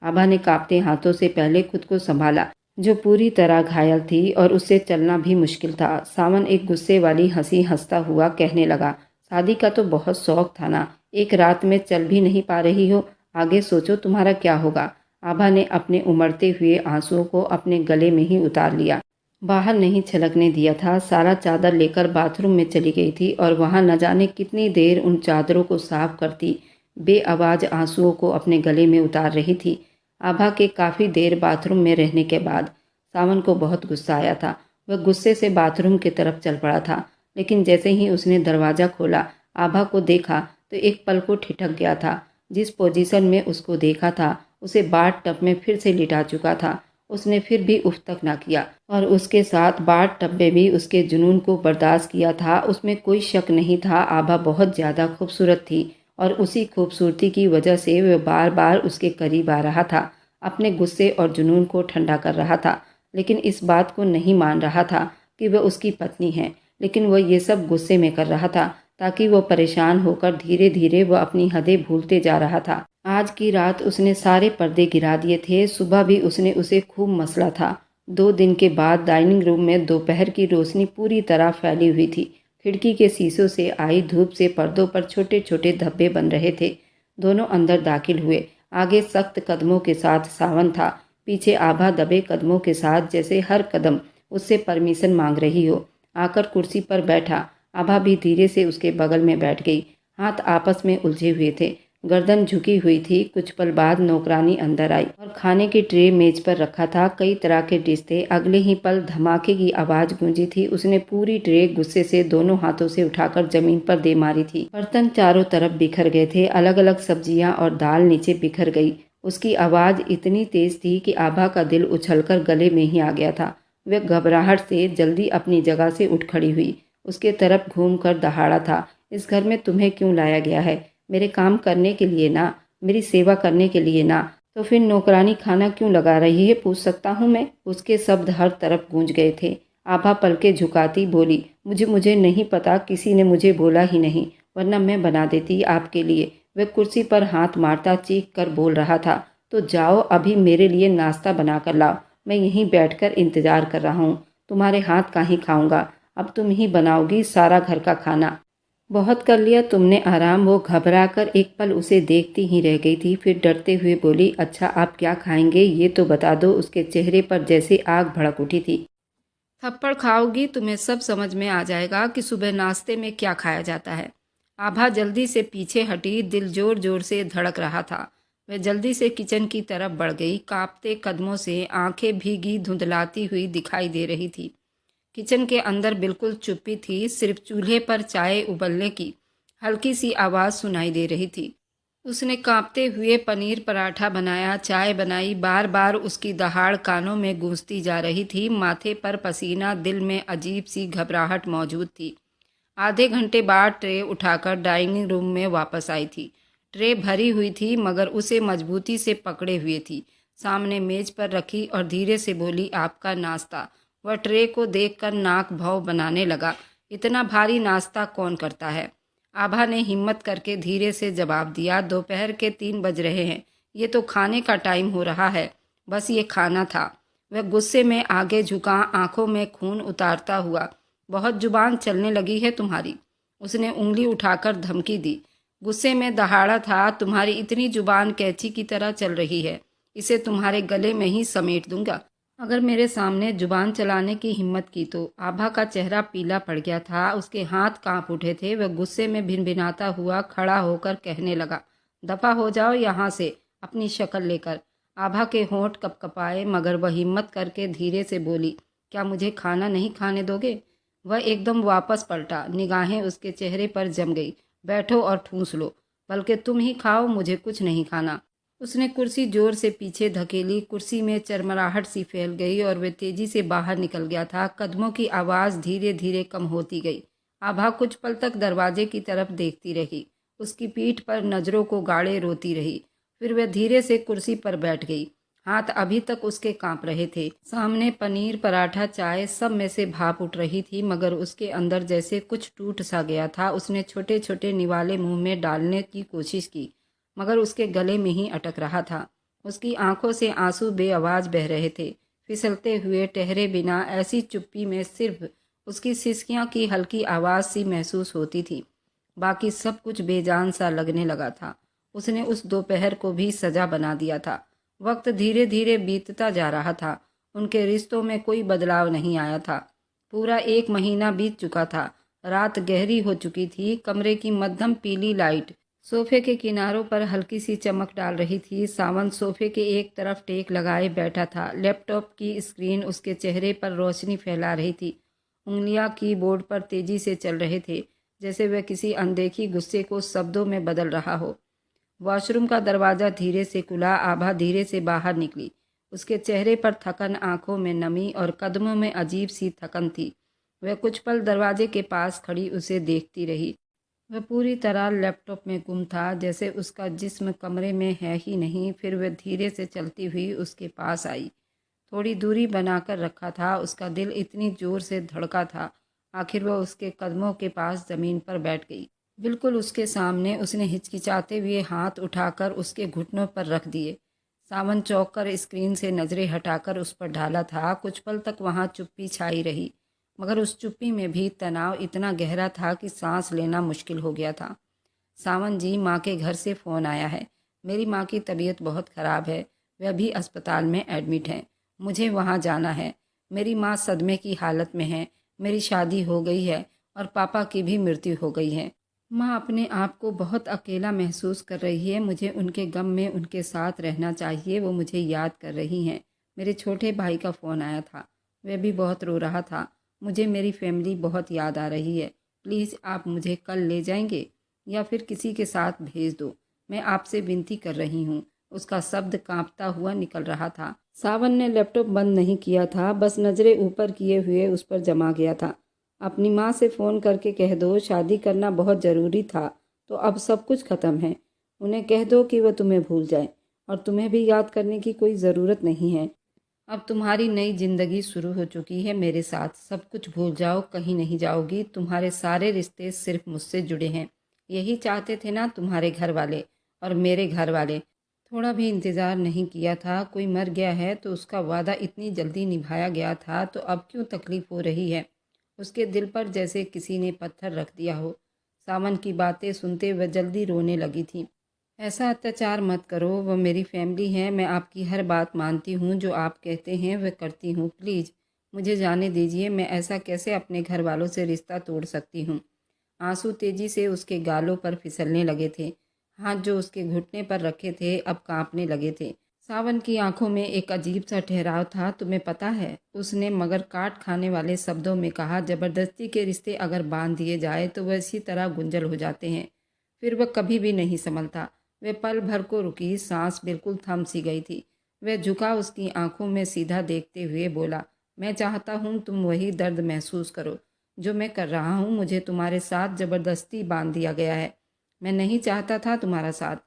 आभा ने कांपते हाथों से पहले खुद को संभाला, जो पूरी तरह घायल थी और उससे चलना भी मुश्किल था। सावन एक गुस्से वाली हंसी हंसता हुआ कहने लगा, शादी का तो बहुत शौक था ना, एक रात में चल भी नहीं पा रही हो, आगे सोचो तुम्हारा क्या होगा। आभा ने अपने उमड़ते हुए आंसुओं को अपने गले में ही उतार लिया। बाहर नहीं छलकने दिया था। सारा चादर लेकर बाथरूम में चली गई थी और वहां न जाने कितनी देर उन चादरों को साफ करती, बेआवाज आंसुओं को अपने गले में उतार रही थी। आभा के काफ़ी देर बाथरूम में रहने के बाद सावन को बहुत गुस्सा आया था। वह गुस्से से बाथरूम की तरफ चल पड़ा था, लेकिन जैसे ही उसने दरवाज़ा खोला, आभा को देखा तो एक पल को ठिठक गया था। जिस पोजीशन में उसको देखा था, उसे बाथ टब में फिर से लिटा चुका था। उसने फिर भी उफ तक ना किया और उसके साथ बाथ टब में भी उसके जुनून को बर्दाश्त किया था। उसमें कोई शक नहीं था, आभा बहुत ज़्यादा खूबसूरत थी और उसी खूबसूरती की वजह से वह बार बार उसके करीब आ रहा था, अपने गुस्से और जुनून को ठंडा कर रहा था। लेकिन इस बात को नहीं मान रहा था कि वह उसकी पत्नी है, लेकिन वह ये सब गुस्से में कर रहा था ताकि वह परेशान होकर धीरे धीरे वह अपनी हदें भूलते जा रहा था। आज की रात उसने सारे पर्दे गिरा दिए थे। सुबह भी उसने उसे खूब मसला था। 2 दिन के बाद डाइनिंग रूम में दोपहर की रोशनी पूरी तरह फैली हुई थी। खिड़की के शीशों से आई धूप से पर्दों पर छोटे छोटे धब्बे बन रहे थे। दोनों अंदर दाखिल हुए। आगे सख्त कदमों के साथ सावन था, पीछे आभा दबे कदमों के साथ, जैसे हर कदम उससे परमिशन मांग रही हो। आकर कुर्सी पर बैठा। आभा भी धीरे से उसके बगल में बैठ गई। हाथ आपस में उलझे हुए थे, गर्दन झुकी हुई थी। कुछ पल बाद नौकरानी अंदर आई और खाने की ट्रे मेज पर रखा था। कई तरह के डिश थे। अगले ही पल धमाके की आवाज गूंजी थी। उसने पूरी ट्रे गुस्से से दोनों हाथों से उठाकर जमीन पर दे मारी थी। बर्तन चारों तरफ बिखर गए थे। अलग अलग सब्जियां और दाल नीचे बिखर गई। उसकी आवाज इतनी तेज थी कि आभा का दिल उछलकर गले में ही आ गया था। वह घबराहट से जल्दी अपनी जगह से उठ खड़ी हुई। उसके तरफ घूम कर दहाड़ा था, इस घर में तुम्हें क्यों लाया गया है? मेरे काम करने के लिए ना, मेरी सेवा करने के लिए ना, तो फिर नौकरानी खाना क्यों लगा रही है, पूछ सकता हूँ मैं? उसके शब्द हर तरफ गूंज गए थे। आभा पलके झुकाती बोली, मुझे नहीं पता, किसी ने मुझे बोला ही नहीं, वरना मैं बना देती आपके लिए। वह कुर्सी पर हाथ मारता चीख कर बोल रहा था, तो जाओ अभी मेरे लिए नाश्ता बना कर लाओ। मैं यहीं बैठकर इंतजार कर रहा हूँ। तुम्हारे हाथ का ही खाऊंगा। अब तुम ही बनाओगी सारा घर का खाना। बहुत कर लिया तुमने आराम। वो घबरा कर एक पल उसे देखती ही रह गई थी, फिर डरते हुए बोली, अच्छा आप क्या खाएंगे ये तो बता दो। उसके चेहरे पर जैसे आग भड़क उठी थी। थप्पड़ खाओगी तुम्हें सब समझ में आ जाएगा कि सुबह नाश्ते में क्या खाया जाता है। आभा जल्दी से पीछे हटी, दिल जोर जोर से धड़क रहा था। वह जल्दी से किचन की तरफ बढ़ गई, कांपते कदमों से, आंखें भीगी धुंधलाती हुई दिखाई दे रही थी। किचन के अंदर बिल्कुल चुप्पी थी, सिर्फ चूल्हे पर चाय उबलने की हल्की सी आवाज़ सुनाई दे रही थी। उसने कांपते हुए पनीर पराठा बनाया, चाय बनाई, बार बार उसकी दहाड़ कानों में गूंजती जा रही थी। माथे पर पसीना, दिल में अजीब सी घबराहट मौजूद थी। आधे घंटे बाद ट्रे उठाकर डाइनिंग रूम में वापस आई थी। ट्रे भरी हुई थी मगर उसे मजबूती से पकड़े हुए थी। सामने मेज पर रखी और धीरे से बोली, आपका नाश्ता। वह ट्रे को देखकर नाक भौं बनाने लगा। इतना भारी नाश्ता कौन करता है? आभा ने हिम्मत करके धीरे से जवाब दिया, दोपहर के 3 बज रहे हैं, ये तो खाने का टाइम हो रहा है। बस ये खाना था। वह गुस्से में आगे झुका, आंखों में खून उतारता हुआ। बहुत जुबान चलने लगी है तुम्हारी। उसने उंगली उठाकर धमकी दी। गुस्से में दहाड़ा था, तुम्हारी इतनी जुबान कैंची की तरह चल रही है, इसे तुम्हारे गले में ही समेट दूंगा अगर मेरे सामने जुबान चलाने की हिम्मत की तो। आभा का चेहरा पीला पड़ गया था, उसके हाथ कांप उठे थे। वह गुस्से में भिनभिनाता हुआ खड़ा होकर कहने लगा, दफा हो जाओ यहाँ से अपनी शक्ल लेकर। आभा के होंठ कपकपाए मगर वह हिम्मत करके धीरे से बोली, क्या मुझे खाना नहीं खाने दोगे? वह एकदम वापस पलटा, निगाहें उसके चेहरे पर जम गई। बैठो और ठूंस लो, बल्कि तुम ही खाओ, मुझे कुछ नहीं खाना। उसने कुर्सी जोर से पीछे धकेली। कुर्सी में चरमराहट सी फैल गई और वह तेजी से बाहर निकल गया था। कदमों की आवाज़ धीरे धीरे कम होती गई। आभा कुछ पल तक दरवाजे की तरफ देखती रही, उसकी पीठ पर नज़रों को गाड़े रोती रही। फिर वह धीरे से कुर्सी पर बैठ गई। हाथ अभी तक उसके कांप रहे थे। सामने पनीर, पराठा, चाय, सब में से भाप उठ रही थी मगर उसके अंदर जैसे कुछ टूट सा गया था। उसने छोटे छोटे निवाले मुंह में डालने की कोशिश की मगर उसके गले में ही अटक रहा था। उसकी आंखों से आंसू बेआवाज़ बह रहे थे। फिसलते हुए ठहरे बिना ऐसी चुप्पी में सिर्फ उसकी सिसकियां की हल्की आवाज़ सी महसूस होती थी। बाकी सब कुछ बेजान सा लगने लगा था। उसने उस दोपहर को भी सजा बना दिया था। वक्त धीरे धीरे बीतता जा रहा था। उनके रिश्तों में कोई बदलाव नहीं आया था। पूरा 1 महीना बीत चुका था। रात गहरी हो चुकी थी। कमरे की मध्यम पीली लाइट सोफे के किनारों पर हल्की सी चमक डाल रही थी। सावन सोफे के एक तरफ टेक लगाए बैठा था। लैपटॉप की स्क्रीन उसके चेहरे पर रोशनी फैला रही थी। उंगलियां कीबोर्ड पर तेजी से चल रहे थे, जैसे वह किसी अनदेखी गुस्से को शब्दों में बदल रहा हो। वॉशरूम का दरवाज़ा धीरे से खुला। आभा धीरे से बाहर निकली। उसके चेहरे पर थकन, आंखों में नमी और कदमों में अजीब सी थकन थी। वह कुछ पल दरवाजे के पास खड़ी उसे देखती रही। वह पूरी तरह लैपटॉप में गुम था, जैसे उसका जिस्म कमरे में है ही नहीं। फिर वह धीरे से चलती हुई उसके पास आई। थोड़ी दूरी बनाकर रखा था। उसका दिल इतनी जोर से धड़का था। आखिर वह उसके कदमों के पास ज़मीन पर बैठ गई, बिल्कुल उसके सामने। उसने हिचकिचाते हुए हाथ उठाकर उसके घुटनों पर रख दिए। सावन चौंक कर स्क्रीन से नज़रें हटाकर उस पर ढाला था। कुछ पल तक वहाँ चुप्पी छाई रही मगर उस चुप्पी में भी तनाव इतना गहरा था कि सांस लेना मुश्किल हो गया था। सावन जी, माँ के घर से फ़ोन आया है। मेरी माँ की तबीयत बहुत ख़राब है, वह भी अस्पताल में एडमिट है। मुझे वहाँ जाना है। मेरी माँ सदमे की हालत में है। मेरी शादी हो गई है और पापा की भी मृत्यु हो गई है। माँ अपने आप को बहुत अकेला महसूस कर रही है। मुझे उनके गम में उनके साथ रहना चाहिए। वो मुझे याद कर रही हैं। मेरे छोटे भाई का फ़ोन आया था, वह भी बहुत रो रहा था। मुझे मेरी फैमिली बहुत याद आ रही है। प्लीज़ आप मुझे कल ले जाएंगे या फिर किसी के साथ भेज दो। मैं आपसे विनती कर रही हूँ। उसका शब्द कांपता हुआ निकल रहा था। सावन ने लैपटॉप बंद नहीं किया था, बस नज़रें ऊपर किए हुए उस पर जमा गया था। अपनी माँ से फ़ोन करके कह दो शादी करना बहुत ज़रूरी था तो अब सब कुछ ख़त्म है। उन्हें कह दो कि वह तुम्हें भूल जाए और तुम्हें भी याद करने की कोई ज़रूरत नहीं है। अब तुम्हारी नई ज़िंदगी शुरू हो चुकी है मेरे साथ। सब कुछ भूल जाओ, कहीं नहीं जाओगी। तुम्हारे सारे रिश्ते सिर्फ मुझसे जुड़े हैं। यही चाहते थे ना तुम्हारे घर वाले और मेरे घर वाले। थोड़ा भी इंतज़ार नहीं किया था। कोई मर गया है तो उसका वादा इतनी जल्दी निभाया गया था, तो अब क्यों तकलीफ़ हो रही है? उसके दिल पर जैसे किसी ने पत्थर रख दिया हो। सावन की बातें सुनते वह जल्दी रोने लगी थी। ऐसा अत्याचार मत करो, वह मेरी फैमिली है। मैं आपकी हर बात मानती हूँ, जो आप कहते हैं वह करती हूँ। प्लीज़ मुझे जाने दीजिए। मैं ऐसा कैसे अपने घर वालों से रिश्ता तोड़ सकती हूँ? आंसू तेजी से उसके गालों पर फिसलने लगे थे। हाथ जो उसके घुटने पर रखे थे अब कांपने लगे थे। सावन की आंखों में एक अजीब सा ठहराव था। तुम्हें पता है, उसने मगर काट खाने वाले शब्दों में कहा, ज़बरदस्ती के रिश्ते अगर बांध दिए जाए तो वह इसी तरह गुंजल हो जाते हैं। फिर वह कभी भी नहीं संभलता। वह पल भर को रुकी, सांस बिल्कुल थम सी गई थी। वह झुका, उसकी आंखों में सीधा देखते हुए बोला, मैं चाहता हूँ तुम वही दर्द महसूस करो जो मैं कर रहा हूँ। मुझे तुम्हारे साथ ज़बरदस्ती बांध दिया गया है। मैं नहीं चाहता था तुम्हारा साथ।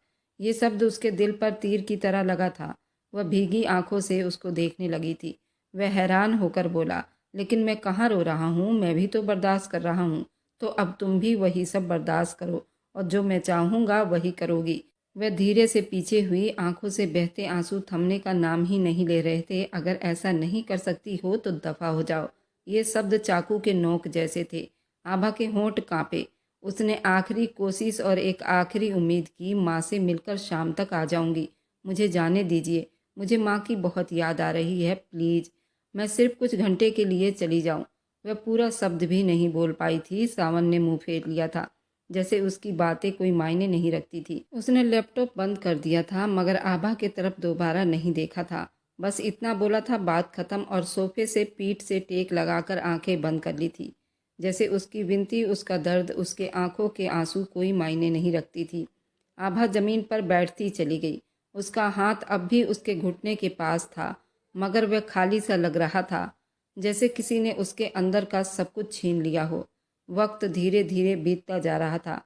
ये शब्द उसके दिल पर तीर की तरह लगा था। वह भीगी आंखों से उसको देखने लगी थी। वह हैरान होकर बोला, लेकिन मैं कहाँ रो रहा हूँ, मैं भी तो बर्दाश्त कर रहा हूँ। तो अब तुम भी वही सब बर्दाश्त करो और जो मैं चाहूँगा वही करोगी। वह धीरे से पीछे हुई, आंखों से बहते आंसू थमने का नाम ही नहीं ले रहे थे। अगर ऐसा नहीं कर सकती हो तो दफा हो जाओ। ये शब्द चाकू के नोक जैसे थे। आभा के होंठ कांपे। उसने आखिरी कोशिश और एक आखिरी उम्मीद की, माँ से मिलकर शाम तक आ जाऊंगी, मुझे जाने दीजिए, मुझे माँ की बहुत याद आ रही है, प्लीज़ मैं सिर्फ कुछ घंटे के लिए चली जाऊं। वह पूरा शब्द भी नहीं बोल पाई थी। सावन ने मुंह फेर लिया था, जैसे उसकी बातें कोई मायने नहीं रखती थी। उसने लैपटॉप बंद कर दिया था, मगर आभा की तरफ दोबारा नहीं देखा था। बस इतना बोला था, बात खत्म, और सोफे से पीठ से टेक लगाकर आंखें बंद कर ली थी। जैसे उसकी विनती, उसका दर्द, उसके आंखों के आंसू कोई मायने नहीं रखती थी। आभा जमीन पर बैठती चली गई। उसका हाथ अब भी उसके घुटने के पास था, मगर वह खाली सा लग रहा था, जैसे किसी ने उसके अंदर का सब कुछ छीन लिया हो। वक्त धीरे धीरे बीतता जा रहा था।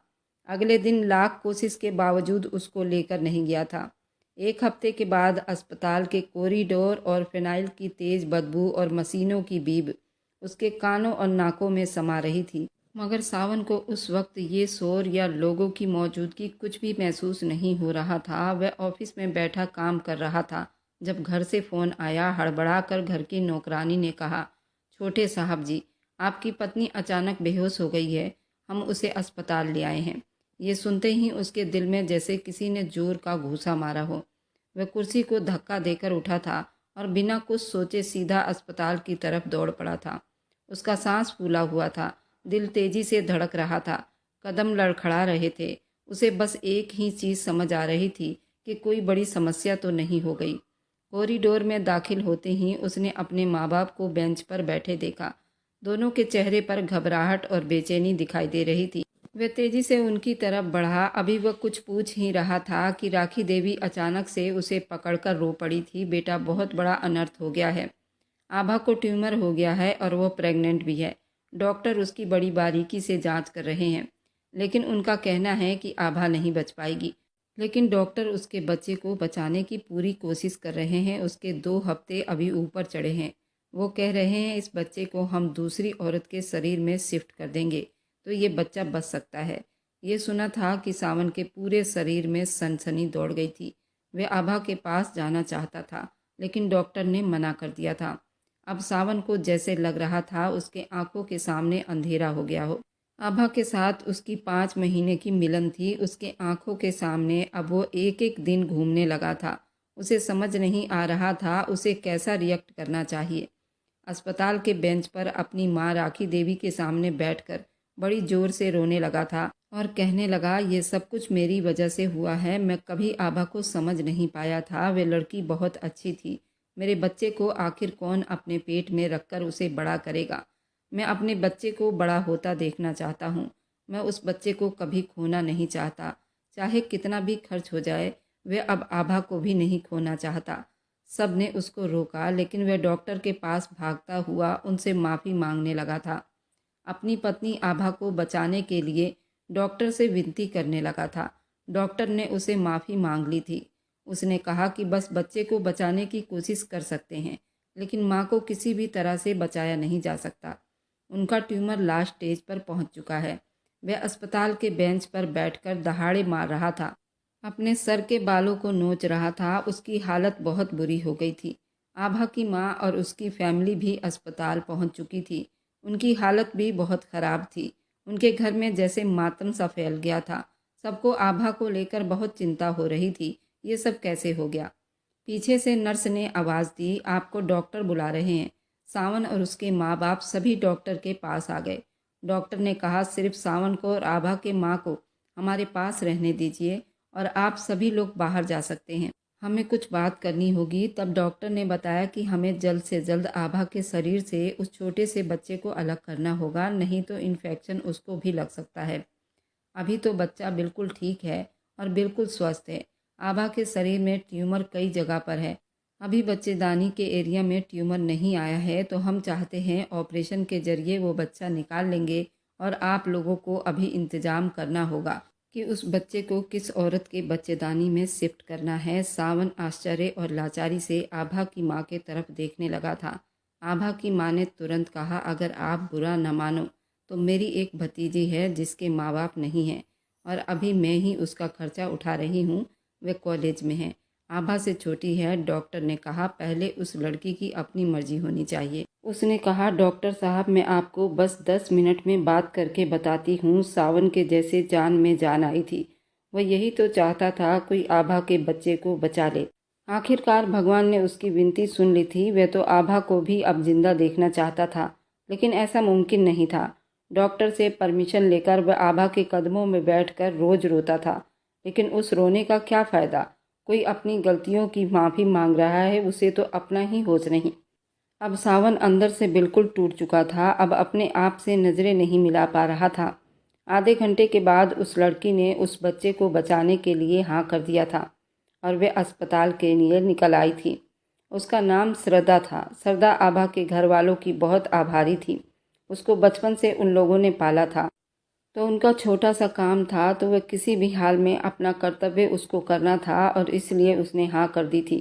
अगले दिन लाख कोशिश के बावजूद उसको लेकर नहीं गया था। एक हफ्ते के बाद अस्पताल के कॉरिडोर और फिनाइल की तेज बदबू और मशीनों की बीब उसके कानों और नाकों में समा रही थी। मगर सावन को उस वक्त ये शोर या लोगों की मौजूदगी कुछ भी महसूस नहीं हो रहा था। वह ऑफिस में बैठा काम कर रहा था जब घर से फ़ोन आया। हड़बड़ा कर घर की नौकरानी ने कहा, छोटे साहब जी, आपकी पत्नी अचानक बेहोश हो गई है, हम उसे अस्पताल ले आए हैं। ये सुनते ही उसके दिल में जैसे किसी ने जोर का घूंसा मारा हो। वह कुर्सी को धक्का देकर उठा था और बिना कुछ सोचे सीधा अस्पताल की तरफ दौड़ पड़ा था। उसका सांस फूला हुआ था, दिल तेजी से धड़क रहा था, कदम लड़खड़ा रहे थे। उसे बस एक ही चीज़ समझ आ रही थी कि कोई बड़ी समस्या तो नहीं हो गई। कॉरिडोर में दाखिल होते ही उसने अपने माँ बाप को बेंच पर बैठे देखा। दोनों के चेहरे पर घबराहट और बेचैनी दिखाई दे रही थी। वह तेजी से उनकी तरफ बढ़ा। अभी वह कुछ पूछ ही रहा था कि राखी देवी अचानक से उसे पकड़कर रो पड़ी थी, बेटा बहुत बड़ा अनर्थ हो गया है। आभा को ट्यूमर हो गया है और वो प्रेग्नेंट भी है। डॉक्टर उसकी बड़ी बारीकी से जांच कर रहे हैं, लेकिन उनका कहना है कि आभा नहीं बच पाएगी। लेकिन डॉक्टर उसके बच्चे को बचाने की पूरी कोशिश कर रहे हैं। उसके 2 हफ्ते अभी ऊपर चढ़े हैं। वो कह रहे हैं इस बच्चे को हम दूसरी औरत के शरीर में शिफ्ट कर देंगे तो ये बच्चा बच सकता है। ये सुना था कि सावन के पूरे शरीर में सनसनी दौड़ गई थी। वह आभा के पास जाना चाहता था, लेकिन डॉक्टर ने मना कर दिया था। अब सावन को जैसे लग रहा था उसके आंखों के सामने अंधेरा हो गया हो। आभा के साथ उसकी 5 महीने की मिलन थी। उसके आंखों के सामने अब वो एक एक दिन घूमने लगा था। उसे समझ नहीं आ रहा था उसे कैसा रिएक्ट करना चाहिए। अस्पताल के बेंच पर अपनी माँ राखी देवी के सामने बैठकर बड़ी जोर से रोने लगा था और कहने लगा, ये सब कुछ मेरी वजह से हुआ है। मैं कभी आभा को समझ नहीं पाया था। वे लड़की बहुत अच्छी थी। मेरे बच्चे को आखिर कौन अपने पेट में रखकर उसे बड़ा करेगा। मैं अपने बच्चे को बड़ा होता देखना चाहता हूँ। मैं उस बच्चे को कभी खोना नहीं चाहता, चाहे कितना भी खर्च हो जाए। वह अब आभा को भी नहीं खोना चाहता। सब ने उसको रोका, लेकिन वह डॉक्टर के पास भागता हुआ उनसे माफ़ी मांगने लगा था। अपनी पत्नी आभा को बचाने के लिए डॉक्टर से विनती करने लगा था। डॉक्टर ने उसे माफ़ी मांग ली थी। उसने कहा कि बस बच्चे को बचाने की कोशिश कर सकते हैं, लेकिन माँ को किसी भी तरह से बचाया नहीं जा सकता। उनका ट्यूमर लास्ट स्टेज पर पहुंच चुका है। वह अस्पताल के बेंच पर बैठकर दहाड़े मार रहा था, अपने सर के बालों को नोच रहा था। उसकी हालत बहुत बुरी हो गई थी। आभा की माँ और उसकी फैमिली भी अस्पताल पहुंच चुकी थी। उनकी हालत भी बहुत ख़राब थी। उनके घर में जैसे मातम सा फैल गया था। सबको आभा को लेकर बहुत चिंता हो रही थी। ये सब कैसे हो गया? पीछे से नर्स ने आवाज़ दी, आपको डॉक्टर बुला रहे हैं। सावन और उसके माँ बाप सभी डॉक्टर के पास आ गए। डॉक्टर ने कहा, सिर्फ सावन को और आभा के माँ को हमारे पास रहने दीजिए और आप सभी लोग बाहर जा सकते हैं, हमें कुछ बात करनी होगी। तब डॉक्टर ने बताया कि हमें जल्द से जल्द आभा के शरीर से उस छोटे से बच्चे को अलग करना होगा, नहीं तो इन्फेक्शन उसको भी लग सकता है। अभी तो बच्चा बिल्कुल ठीक है और बिल्कुल स्वस्थ है। आभा के शरीर में ट्यूमर कई जगह पर है। अभी बच्चेदानी के एरिया में ट्यूमर नहीं आया है, तो हम चाहते हैं ऑपरेशन के जरिए वो बच्चा निकाल लेंगे और आप लोगों को अभी इंतज़ाम करना होगा। कि उस बच्चे को किस औरत के बच्चेदानी में शिफ्ट करना है। सावन आश्चर्य और लाचारी से आभा की माँ के तरफ देखने लगा था। आभा की माँ ने तुरंत कहा, अगर आप बुरा न मानो तो मेरी एक भतीजी है जिसके माँ बाप नहीं हैं और अभी मैं ही उसका खर्चा उठा रही हूँ। वह कॉलेज में है, आभा से छोटी है। डॉक्टर ने कहा, पहले उस लड़की की अपनी मर्जी होनी चाहिए। उसने कहा, डॉक्टर साहब मैं आपको बस 10 मिनट में बात करके बताती हूँ। सावन के जैसे जान में जान आई थी। वह यही तो चाहता था, कोई आभा के बच्चे को बचा ले। आखिरकार भगवान ने उसकी विनती सुन ली थी। वह तो आभा को भी अब जिंदा देखना चाहता था, लेकिन ऐसा मुमकिन नहीं था। डॉक्टर से परमिशन लेकर वह आभा के कदमों में बैठकर रोज रोता था, लेकिन उस रोने का क्या फ़ायदा। कोई अपनी गलतियों की माफ़ी मांग रहा है, उसे तो अपना ही होश नहीं। अब सावन अंदर से बिल्कुल टूट चुका था। अब अपने आप से नज़रें नहीं मिला पा रहा था। आधे घंटे के बाद उस लड़की ने उस बच्चे को बचाने के लिए हाँ कर दिया था और वे अस्पताल के लिए निकल आई थी। उसका नाम श्रद्धा था। श्रद्धा आभा के घर वालों की बहुत आभारी थी। उसको बचपन से उन लोगों ने पाला था, तो उनका छोटा सा काम था, तो वह किसी भी हाल में अपना कर्तव्य उसको करना था और इसलिए उसने हाँ कर दी थी।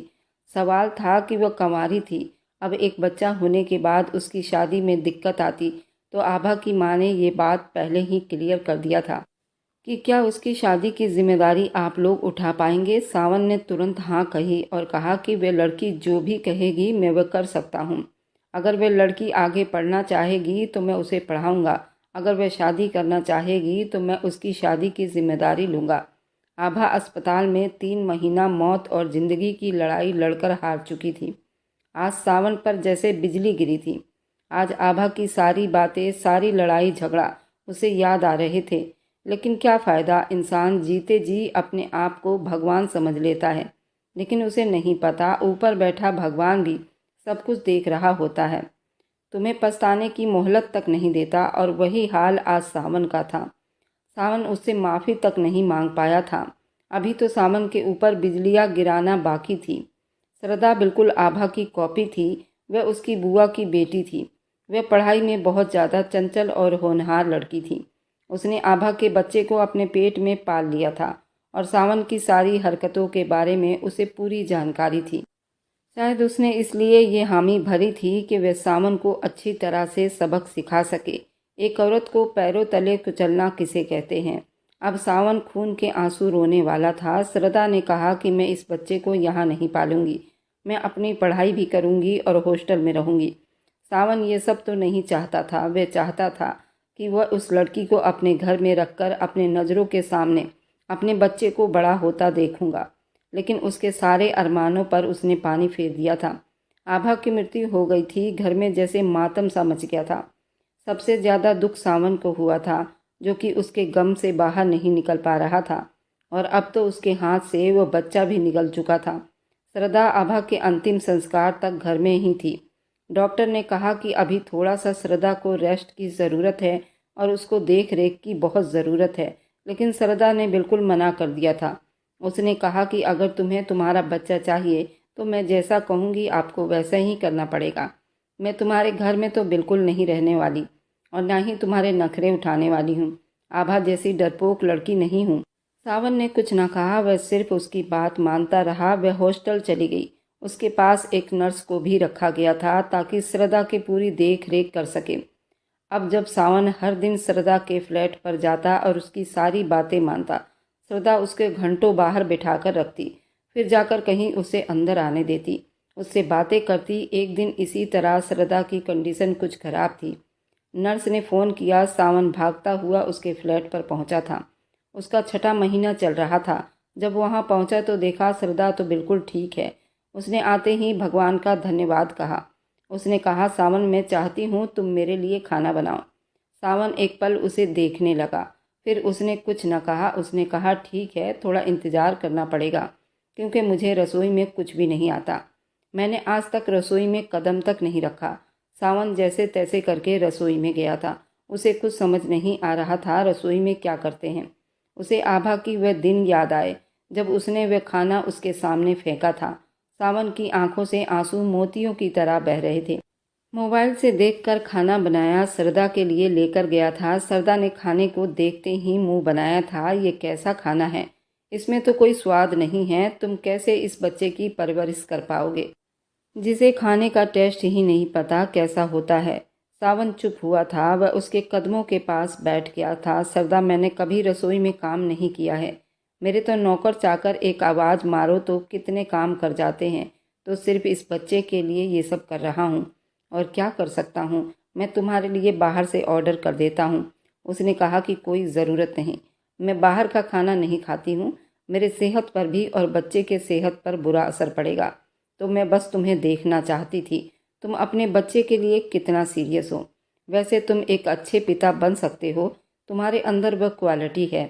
सवाल था कि वह कंवारी थी। अब एक बच्चा होने के बाद उसकी शादी में दिक्कत आती तो आभा की माँ ने ये बात पहले ही क्लियर कर दिया था कि क्या उसकी शादी की जिम्मेदारी आप लोग उठा पाएंगे। सावन ने तुरंत हाँ कही और कहा कि वह लड़की जो भी कहेगी मैं वह कर सकता हूँ। अगर वह लड़की आगे पढ़ना चाहेगी तो मैं उसे पढ़ाऊँगा। अगर वह शादी करना चाहेगी तो मैं उसकी शादी की जिम्मेदारी लूँगा। आभा अस्पताल में 3 महीना मौत और ज़िंदगी की लड़ाई लड़कर हार चुकी थी। आज सावन पर जैसे बिजली गिरी थी। आज आभा की सारी बातें, सारी लड़ाई झगड़ा उसे याद आ रहे थे। लेकिन क्या फ़ायदा, इंसान जीते जी अपने आप को भगवान समझ लेता है, लेकिन उसे नहीं पता ऊपर बैठा भगवान भी सब कुछ देख रहा होता है। तुम्हें पछताने की मोहलत तक नहीं देता। और वही हाल आज सावन का था। सावन उससे माफ़ी तक नहीं मांग पाया था। अभी तो सावन के ऊपर बिजलियाँ गिराना बाकी थी। श्रद्धा बिल्कुल आभा की कॉपी थी। वह उसकी बुआ की बेटी थी। वह पढ़ाई में बहुत ज़्यादा चंचल और होनहार लड़की थी। उसने आभा के बच्चे को अपने पेट में पाल लिया था और सावन की सारी हरकतों के बारे में उसे पूरी जानकारी थी। शायद उसने इसलिए ये हामी भरी थी कि वह सावन को अच्छी तरह से सबक सिखा सके। एक औरत को पैरों तले कुचलना किसे कहते हैं। अब सावन खून के आंसू रोने वाला था। श्रद्धा ने कहा कि मैं इस बच्चे को यहाँ नहीं पालूंगी, मैं अपनी पढ़ाई भी करूंगी और हॉस्टल में रहूंगी। सावन ये सब तो नहीं चाहता था। वह चाहता था कि वह उस लड़की को अपने घर में रखकर अपने नज़रों के सामने अपने बच्चे को बड़ा होता देखूंगा। लेकिन उसके सारे अरमानों पर उसने पानी फेर दिया था। आभा की मृत्यु हो गई थी। घर में जैसे मातम सा मच गया था। सबसे ज़्यादा दुख सावन को हुआ था, जो कि उसके गम से बाहर नहीं निकल पा रहा था और अब तो उसके हाथ से वो बच्चा भी निकल चुका था। श्रद्धा आभा के अंतिम संस्कार तक घर में ही थी। डॉक्टर ने कहा कि अभी थोड़ा सा श्रद्धा को रेस्ट की ज़रूरत है और उसको देख रेख की बहुत ज़रूरत है, लेकिन श्रद्धा ने बिल्कुल मना कर दिया था। उसने कहा कि अगर तुम्हें तुम्हारा बच्चा चाहिए तो मैं जैसा कहूँगी आपको वैसा ही करना पड़ेगा। मैं तुम्हारे घर में तो बिल्कुल नहीं रहने वाली और ना ही तुम्हारे नखरे उठाने वाली हूँ। आभा जैसी डरपोक लड़की नहीं हूँ। सावन ने कुछ न कहा, वह सिर्फ उसकी बात मानता रहा। वह हॉस्टल चली गई। उसके पास एक नर्स को भी रखा गया था ताकि श्रद्धा की पूरी देख रेख कर सके। अब जब सावन हर दिन श्रद्धा के फ्लैट पर जाता और उसकी सारी बातें मानता, श्रद्धा उसके घंटों बाहर बिठाकर रखती, फिर जाकर कहीं उसे अंदर आने देती, उससे बातें करती। एक दिन इसी तरह श्रद्धा की कंडीशन कुछ खराब थी। नर्स ने फ़ोन किया। सावन भागता हुआ उसके फ्लैट पर पहुंचा था। उसका 6ठा महीना चल रहा था। जब वहां पहुंचा तो देखा श्रद्धा तो बिल्कुल ठीक है। उसने आते ही भगवान का धन्यवाद कहा। उसने कहा, सावन मैं चाहती हूँ तुम मेरे लिए खाना बनाओ। सावन एक पल उसे देखने लगा, फिर उसने कुछ न कहा। उसने कहा, ठीक है, थोड़ा इंतज़ार करना पड़ेगा क्योंकि मुझे रसोई में कुछ भी नहीं आता। मैंने आज तक रसोई में कदम तक नहीं रखा। सावन जैसे तैसे करके रसोई में गया था। उसे कुछ समझ नहीं आ रहा था रसोई में क्या करते हैं। उसे आभा की वह दिन याद आए जब उसने वह खाना उसके सामने फेंका था। सावन की आंखों से आंसू मोतियों की तरह बह रहे थे। मोबाइल से देखकर खाना बनाया, सरदा के लिए लेकर गया था। सरदा ने खाने को देखते ही मुंह बनाया था, ये कैसा खाना है, इसमें तो कोई स्वाद नहीं है। तुम कैसे इस बच्चे की परवरिश कर पाओगे जिसे खाने का टेस्ट ही नहीं पता कैसा होता है। सावन चुप हुआ था, वह उसके कदमों के पास बैठ गया था। सरदा, मैंने कभी रसोई में काम नहीं किया है। मेरे तो नौकर चाकर एक आवाज़ मारो तो कितने काम कर जाते हैं, तो सिर्फ इस बच्चे के लिए ये सब कर रहा हूँ। और क्या कर सकता हूँ, मैं तुम्हारे लिए बाहर से ऑर्डर कर देता हूँ। उसने कहा कि कोई ज़रूरत नहीं, मैं बाहर का खाना नहीं खाती हूँ। मेरे सेहत पर भी और बच्चे के सेहत पर बुरा असर पड़ेगा। तो मैं बस तुम्हें देखना चाहती थी, तुम अपने बच्चे के लिए कितना सीरियस हो। वैसे तुम एक अच्छे पिता बन सकते हो, तुम्हारे अंदर वह क्वालिटी है।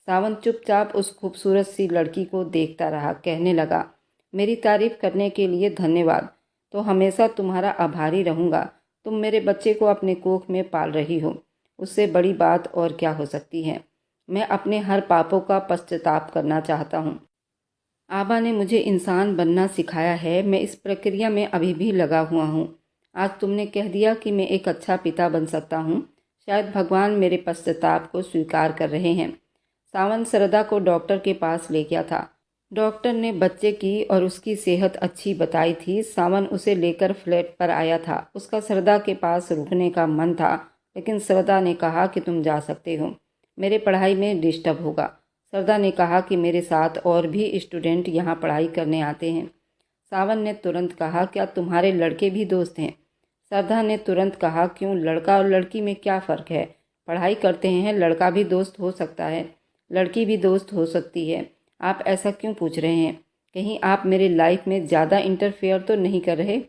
सावन चुपचाप उस खूबसूरत सी लड़की को देखता रहा, कहने लगा, मेरी तारीफ करने के लिए धन्यवाद। तो हमेशा तुम्हारा आभारी रहूँगा। तुम मेरे बच्चे को अपने कोख में पाल रही हो, उससे बड़ी बात और क्या हो सकती है। मैं अपने हर पापों का पश्चाताप करना चाहता हूँ। आबा ने मुझे इंसान बनना सिखाया है, मैं इस प्रक्रिया में अभी भी लगा हुआ हूँ। आज तुमने कह दिया कि मैं एक अच्छा पिता बन सकता हूँ, शायद भगवान मेरे पश्चाताप को स्वीकार कर रहे हैं। सावन सरदा को डॉक्टर के पास ले गया था। डॉक्टर ने बच्चे की और उसकी सेहत अच्छी बताई थी। सावन उसे लेकर फ्लैट पर आया था। उसका सरदा के पास रुकने का मन था, लेकिन सरदा ने कहा कि तुम जा सकते हो, मेरे पढ़ाई में डिस्टर्ब होगा। सरदा ने कहा कि मेरे साथ और भी स्टूडेंट यहाँ पढ़ाई करने आते हैं। सावन ने तुरंत कहा, क्या तुम्हारे लड़के भी दोस्त हैं? सरदा ने तुरंत कहा, क्यों, लड़का और लड़की में क्या फ़र्क है? पढ़ाई करते हैं, लड़का भी दोस्त हो सकता है, लड़की भी दोस्त हो सकती है। आप ऐसा क्यों पूछ रहे हैं? कहीं आप मेरे लाइफ में ज़्यादा इंटरफेयर तो नहीं कर रहे?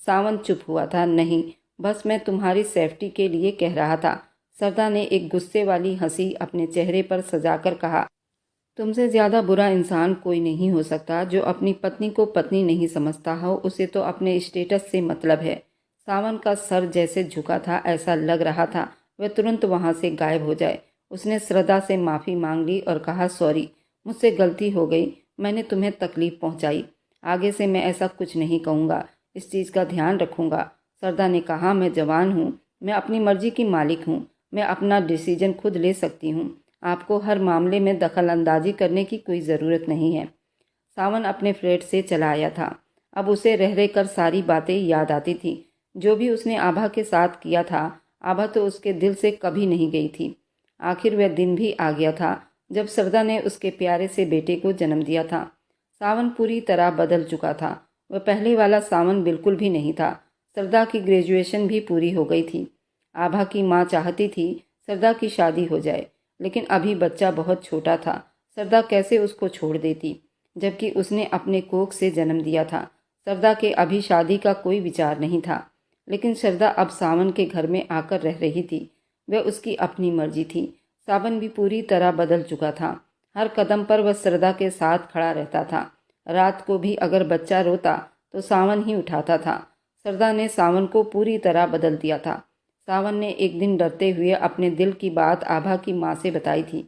सावन चुप हुआ था। नहीं, बस मैं तुम्हारी सेफ्टी के लिए कह रहा था। सरदा ने एक गुस्से वाली हंसी अपने चेहरे पर सजाकर कहा, तुमसे ज़्यादा बुरा इंसान कोई नहीं हो सकता। जो अपनी पत्नी को पत्नी नहीं समझता हो, उसे तो अपने स्टेटस से मतलब है। सावन का सर जैसे झुका था, ऐसा लग रहा था वह तुरंत वहाँ से गायब हो जाए। उसने श्रद्धा से माफ़ी मांग ली और कहा, सॉरी, मुझसे गलती हो गई, मैंने तुम्हें तकलीफ़ पहुँचाई। आगे से मैं ऐसा कुछ नहीं कहूँगा, इस चीज़ का ध्यान रखूँगा। श्रद्धा ने कहा, मैं जवान हूँ, मैं अपनी मर्जी की मालिक हूँ, मैं अपना डिसीजन खुद ले सकती हूँ। आपको हर मामले में दखल अंदाजी करने की कोई ज़रूरत नहीं है। सावन अपने फ्लैट से चला आया था। अब उसे रह रह कर सारी बातें याद आती थी, जो भी उसने आभा के साथ किया था। आभा तो उसके दिल से कभी नहीं गई थी। आखिर वह दिन भी आ गया था जब सरदा ने उसके प्यारे से बेटे को जन्म दिया था। सावन पूरी तरह बदल चुका था। वह पहले वाला सावन बिल्कुल भी नहीं था। सरदा की ग्रेजुएशन भी पूरी हो गई थी। आभा की माँ चाहती थी सरदा की शादी हो जाए, लेकिन अभी बच्चा बहुत छोटा था। सरदा कैसे उसको छोड़ देती, जबकि उसने अपने कोख से जन्म दिया था। सरदा के अभी शादी का कोई विचार नहीं था, लेकिन सरदा अब सावन के घर में आकर रह रही थी। वह उसकी अपनी मर्जी थी। सावन भी पूरी तरह बदल चुका था। हर कदम पर वह सरदा के साथ खड़ा रहता था। रात को भी अगर बच्चा रोता तो सावन ही उठाता था। सरदा ने सावन को पूरी तरह बदल दिया था। सावन ने एक दिन डरते हुए अपने दिल की बात आभा की माँ से बताई थी।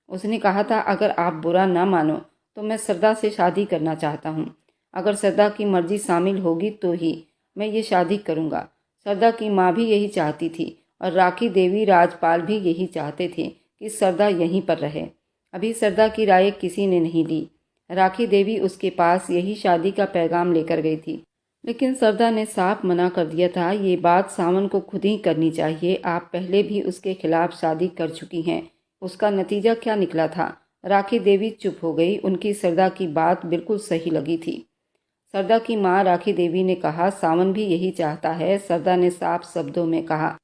उसने कहा था, अगर आप बुरा ना मानो तो मैं सरदा से शादी करना चाहता हूँ। अगर सरदा की मर्जी शामिल होगी तो ही मैं ये शादी करूँगा। सरदा की माँ भी यही चाहती थी और राखी देवी राजपाल भी यही चाहते थे कि सरदा यहीं पर रहे। अभी सरदा की राय किसी ने नहीं ली। राखी देवी उसके पास यही शादी का पैगाम लेकर गई थी, लेकिन सरदा ने साफ मना कर दिया था, ये बात सावन को खुद ही करनी चाहिए। आप पहले भी उसके खिलाफ शादी कर चुकी हैं। उसका नतीजा क्या निकला था? राखी देवी चुप हो गई। उनकी सरदा की बात बिल्कुल सही लगी थी। सरदा की माँ राखी देवी ने कहा, सावन भी यही चाहता है। सरदा ने साफ शब्दों में कहा,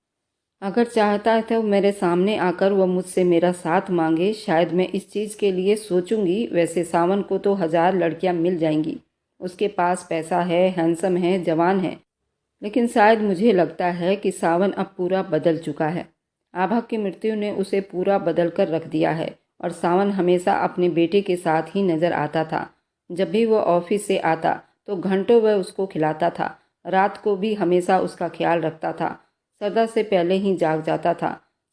अगर चाहता है तो मेरे सामने आकर वह मुझसे मेरा साथ मांगे, शायद मैं इस चीज़ के लिए सोचूंगी। वैसे सावन को तो 1000 लड़कियां मिल जाएंगी, उसके पास पैसा है, हैंडसम है, जवान है, लेकिन शायद मुझे लगता है कि सावन अब पूरा बदल चुका है। आभा की मृत्यु ने उसे पूरा बदल कर रख दिया है और सावन हमेशा अपने बेटे के साथ ही नजर आता था। जब भी वह ऑफिस से आता तो घंटों वह उसको खिलाता था। रात को भी हमेशा उसका ख्याल रखता था। सरदा से पहले ही जाग जाता था।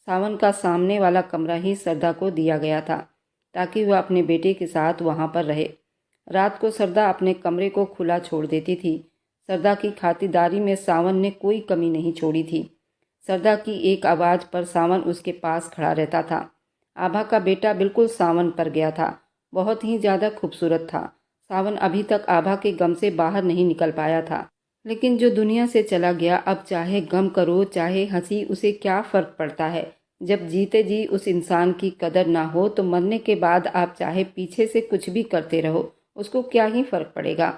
सावन का सामने वाला कमरा ही सरदा को दिया गया था ताकि वह अपने बेटे के साथ वहाँ पर रहे। रात को सरदा अपने कमरे को खुला छोड़ देती थी। सरदा की खातिरदारी में सावन ने कोई कमी नहीं छोड़ी थी। सरदा की एक आवाज़ पर सावन उसके पास खड़ा रहता था। आभा का बेटा बिल्कुल सावन पर गया था। बहुत ही ज़्यादा खूबसूरत था। सावन अभी तक आभा के गम से बाहर नहीं निकल पाया था। लेकिन जो दुनिया से चला गया, अब चाहे गम करो चाहे हंसी, उसे क्या फ़र्क पड़ता है। जब जीते जी उस इंसान की कदर ना हो तो मरने के बाद आप चाहे पीछे से कुछ भी करते रहो, उसको क्या ही फ़र्क पड़ेगा।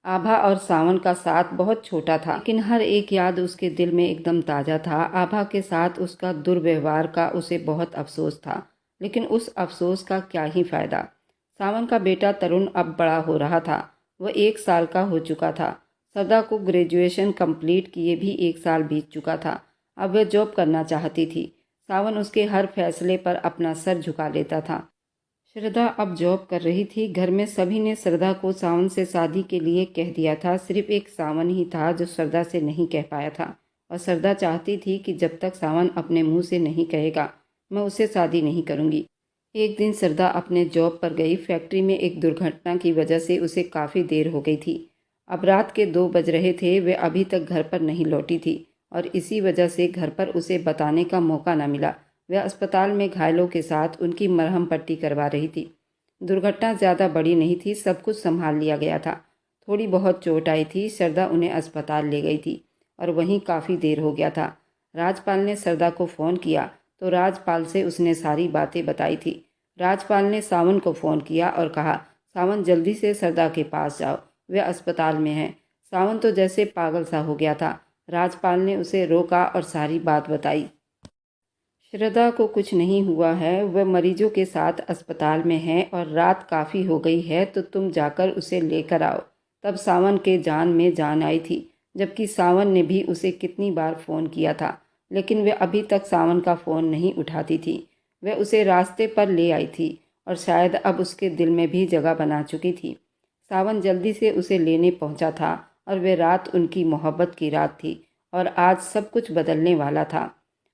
आभा और सावन का साथ बहुत छोटा था, लेकिन हर एक याद उसके दिल में एकदम ताज़ा था। आभा के साथ उसका दुर्व्यवहार का उसे बहुत अफसोस था, लेकिन उस अफसोस का क्या ही फ़ायदा। सावन का बेटा तरुण अब बड़ा हो रहा था। वह 1 साल का हो चुका था। सरदा को ग्रेजुएशन कंप्लीट किए भी 1 साल बीत चुका था। अब वह जॉब करना चाहती थी। सावन उसके हर फैसले पर अपना सर झुका लेता था। श्रद्धा अब जॉब कर रही थी। घर में सभी ने श्रद्धा को सावन से शादी के लिए कह दिया था। सिर्फ एक सावन ही था जो श्रद्धा से नहीं कह पाया था, और श्रद्धा चाहती थी कि जब तक सावन अपने मुंह से नहीं कहेगा मैं उससे शादी नहीं करूंगी। एक दिन श्रद्धा अपने जॉब पर गई। फैक्ट्री में एक दुर्घटना की वजह से उसे काफ़ी देर हो गई थी। अब रात के 2 बज रहे थे। वे अभी तक घर पर नहीं लौटी थी और इसी वजह से घर पर उसे बताने का मौका न मिला। वह अस्पताल में घायलों के साथ उनकी मरहम पट्टी करवा रही थी। दुर्घटना ज़्यादा बड़ी नहीं थी, सब कुछ संभाल लिया गया था। थोड़ी बहुत चोट आई थी। श्रद्धा उन्हें अस्पताल ले गई थी और वहीं काफ़ी देर हो गया था। राजपाल ने श्रद्धा को फ़ोन किया तो राजपाल से उसने सारी बातें बताई थी। राजपाल ने सावन को फ़ोन किया और कहा, सावन जल्दी से श्रद्धा के पास जाओ, वे अस्पताल में हैं। सावन तो जैसे पागल सा हो गया था। राजपाल ने उसे रोका और सारी बात बताई। श्रद्धा को कुछ नहीं हुआ है, वह मरीजों के साथ अस्पताल में है और रात काफ़ी हो गई है, तो तुम जाकर उसे लेकर आओ। तब सावन के जान में जान आई थी, जबकि सावन ने भी उसे कितनी बार फ़ोन किया था, लेकिन वह अभी तक सावन का फ़ोन नहीं उठाती थी। वह उसे रास्ते पर ले आई थी और शायद अब उसके दिल में भी जगह बना चुकी थी। सावन जल्दी से उसे लेने पहुंचा था और वह रात उनकी मोहब्बत की रात थी और आज सब कुछ बदलने वाला था।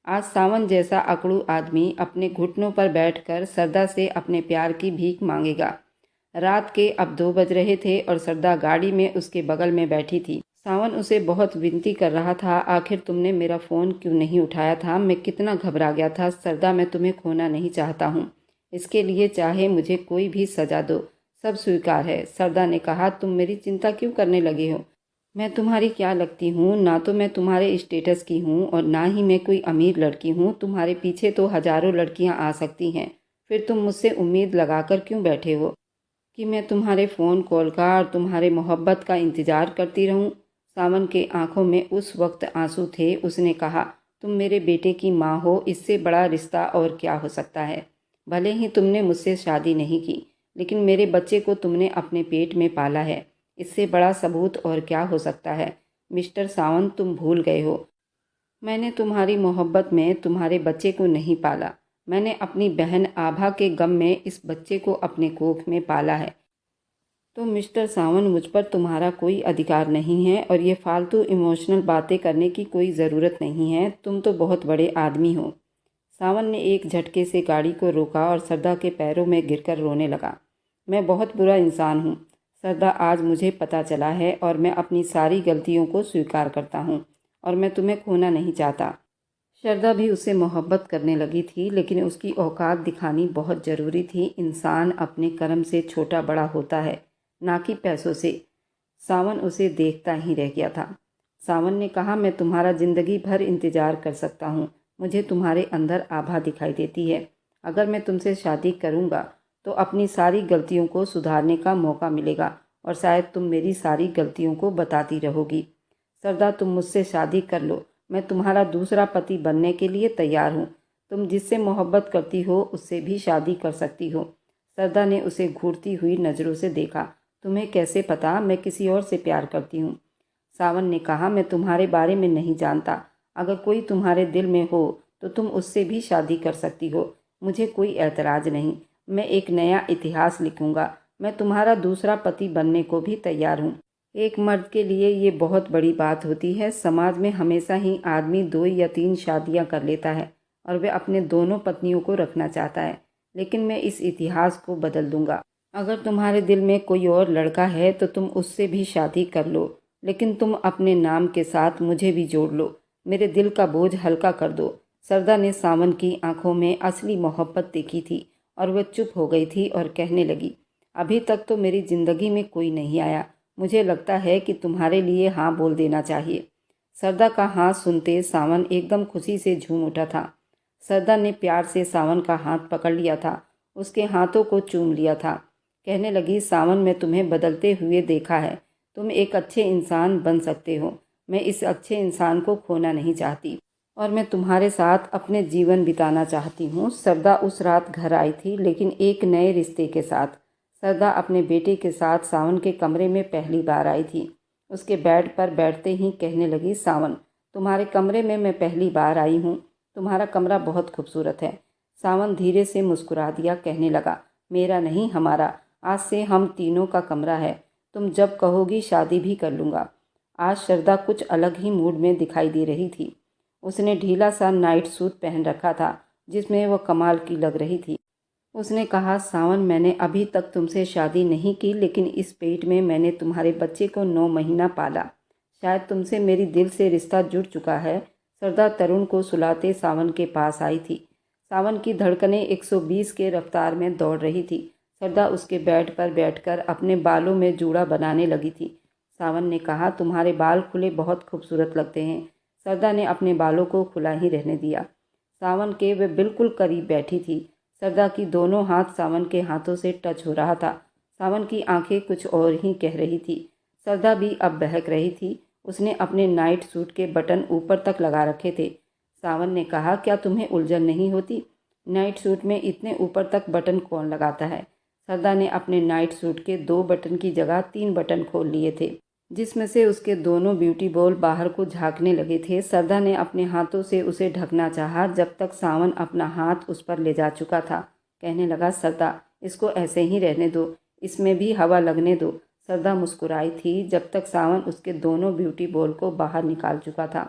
आज सावन जैसा अकड़ू आदमी अपने घुटनों पर बैठकर श्रद्धा से अपने प्यार की भीख मांगेगा। रात के अब 2 बज रहे थे और श्रद्धा गाड़ी में उसके बगल में बैठी थी। सावन उसे बहुत विनती कर रहा था, आखिर तुमने मेरा फ़ोन क्यों नहीं उठाया था? मैं कितना घबरा गया था। श्रद्धा, मैं तुम्हें खोना नहीं चाहता हूँ। इसके लिए चाहे मुझे कोई भी सज़ा दो, सब स्वीकार है। श्रद्धा ने कहा, तुम मेरी चिंता क्यों करने लगे हो? मैं तुम्हारी क्या लगती हूँ? ना तो मैं तुम्हारे स्टेटस की हूँ और ना ही मैं कोई अमीर लड़की हूँ। तुम्हारे पीछे तो हजारों लड़कियाँ आ सकती हैं। फिर तुम मुझसे उम्मीद लगाकर क्यों बैठे हो कि मैं तुम्हारे फ़ोन कॉल का और तुम्हारे मोहब्बत का इंतज़ार करती रहूँ? सावन के आंखों में उस वक्त आंसू थे। उसने कहा, तुम मेरे बेटे की माँ हो, इससे बड़ा रिश्ता और क्या हो सकता है। भले ही तुमने मुझसे शादी नहीं की, लेकिन मेरे बच्चे को तुमने अपने पेट में पाला है। इससे बड़ा सबूत और क्या हो सकता है। मिस्टर सावन, तुम भूल गए हो, मैंने तुम्हारी मोहब्बत में तुम्हारे बच्चे को नहीं पाला। मैंने अपनी बहन आभा के गम में इस बच्चे को अपने कोख में पाला है। तो मिस्टर सावन, मुझ पर तुम्हारा कोई अधिकार नहीं है और ये फालतू इमोशनल बातें करने की कोई ज़रूरत नहीं है। तुम तो बहुत बड़े आदमी हो। सावन ने एक झटके से गाड़ी को रोका और श्रद्धा के पैरों में गिरकर रोने लगा। मैं बहुत बुरा इंसान हूँ श्रद्धा, आज मुझे पता चला है और मैं अपनी सारी गलतियों को स्वीकार करता हूँ और मैं तुम्हें खोना नहीं चाहता। श्रद्धा भी उससे मोहब्बत करने लगी थी, लेकिन उसकी औकात दिखानी बहुत ज़रूरी थी। इंसान अपने कर्म से छोटा बड़ा होता है, ना कि पैसों से। सावन उसे देखता ही रह गया था। सावन ने कहा, मैं तुम्हारा ज़िंदगी भर इंतज़ार कर सकता हूँ। मुझे तुम्हारे अंदर आभा दिखाई देती है। अगर मैं तुमसे शादी करूँगा तो अपनी सारी गलतियों को सुधारने का मौका मिलेगा और शायद तुम मेरी सारी गलतियों को बताती रहोगी। श्रद्धा, तुम मुझसे शादी कर लो। मैं तुम्हारा दूसरा पति बनने के लिए तैयार हूँ। तुम जिससे मोहब्बत करती हो उससे भी शादी कर सकती हो। श्रद्धा ने उसे घूरती हुई नज़रों से देखा। तुम्हें कैसे पता मैं किसी और से प्यार करती हूँ? सावन ने कहा, मैं तुम्हारे बारे में नहीं जानता। अगर कोई तुम्हारे दिल में हो तो तुम उससे भी शादी कर सकती हो। मुझे कोई एतराज़ नहीं। मैं एक नया इतिहास लिखूंगा। मैं तुम्हारा दूसरा पति बनने को भी तैयार हूँ। एक मर्द के लिए ये बहुत बड़ी बात होती है। समाज में हमेशा ही आदमी 2 या 3 शादियाँ कर लेता है और वह अपने दोनों पत्नियों को रखना चाहता है, लेकिन मैं इस इतिहास को बदल दूंगा। अगर तुम्हारे दिल में कोई और लड़का है तो तुम उससे भी शादी कर लो, लेकिन तुम अपने नाम के साथ मुझे भी जोड़ लो, मेरे दिल का बोझ हल्का कर दो। सरदा ने सावन की आंखों में असली मोहब्बत देखी थी और वह चुप हो गई थी और कहने लगी, अभी तक तो मेरी ज़िंदगी में कोई नहीं आया, मुझे लगता है कि तुम्हारे लिए हाँ बोल देना चाहिए। सरदा का हाँ सुनते सावन एकदम खुशी से झूम उठा था। सरदा ने प्यार से सावन का हाथ पकड़ लिया था, उसके हाथों को चूम लिया था। कहने लगी, सावन मैं तुम्हें बदलते हुए देखा है, तुम एक अच्छे इंसान बन सकते हो। मैं इस अच्छे इंसान को खोना नहीं चाहती और मैं तुम्हारे साथ अपने जीवन बिताना चाहती हूँ। सरदा उस रात घर आई थी, लेकिन एक नए रिश्ते के साथ। सरदा अपने बेटे के साथ सावन के कमरे में पहली बार आई थी। उसके बेड पर बैठते ही कहने लगी, सावन तुम्हारे कमरे में मैं पहली बार आई हूँ, तुम्हारा कमरा बहुत खूबसूरत है। सावन धीरे से मुस्कुरा दिया, कहने लगा, मेरा नहीं हमारा, आज से हम तीनों का कमरा है, तुम जब कहोगी शादी भी कर लूँगा। आज सरदा कुछ अलग ही मूड में दिखाई दे रही थी। उसने ढीला सा नाइट सूट पहन रखा था जिसमें वह कमाल की लग रही थी। उसने कहा, सावन मैंने अभी तक तुमसे शादी नहीं की, लेकिन इस पेट में मैंने तुम्हारे बच्चे को 9 महीना पाला। शायद तुमसे मेरी दिल से रिश्ता जुड़ चुका है। सरदा तरुण को सुलाते सावन के पास आई थी। सावन की धड़कनें 120 के रफ्तार में दौड़ रही थी। सरदा उसके बेड पर बैठकर अपने बालों में जूड़ा बनाने लगी थी। सावन ने कहा, तुम्हारे बाल खुले बहुत खूबसूरत लगते हैं। सरदा ने अपने बालों को खुला ही रहने दिया। सावन के वे बिल्कुल करीब बैठी थी। सरदा की दोनों हाथ सावन के हाथों से टच हो रहा था। सावन की आंखें कुछ और ही कह रही थी। सरदा भी अब बहक रही थी। उसने अपने नाइट सूट के बटन ऊपर तक लगा रखे थे। सावन ने कहा, क्या तुम्हें उलझन नहीं होती? नाइट सूट में इतने ऊपर तक बटन कौन लगाता है? सरदा ने अपने नाइट सूट के 2 बटन की जगह 3 बटन खोल लिए थे, जिसमें से उसके दोनों ब्यूटी बॉल बाहर को झांकने लगे थे। सरदा ने अपने हाथों से उसे ढकना चाहा, जब तक सावन अपना हाथ उस पर ले जा चुका था। कहने लगा, सरदा इसको ऐसे ही रहने दो, इसमें भी हवा लगने दो। सरदा मुस्कुराई थी जब तक सावन उसके दोनों ब्यूटी बॉल को बाहर निकाल चुका था।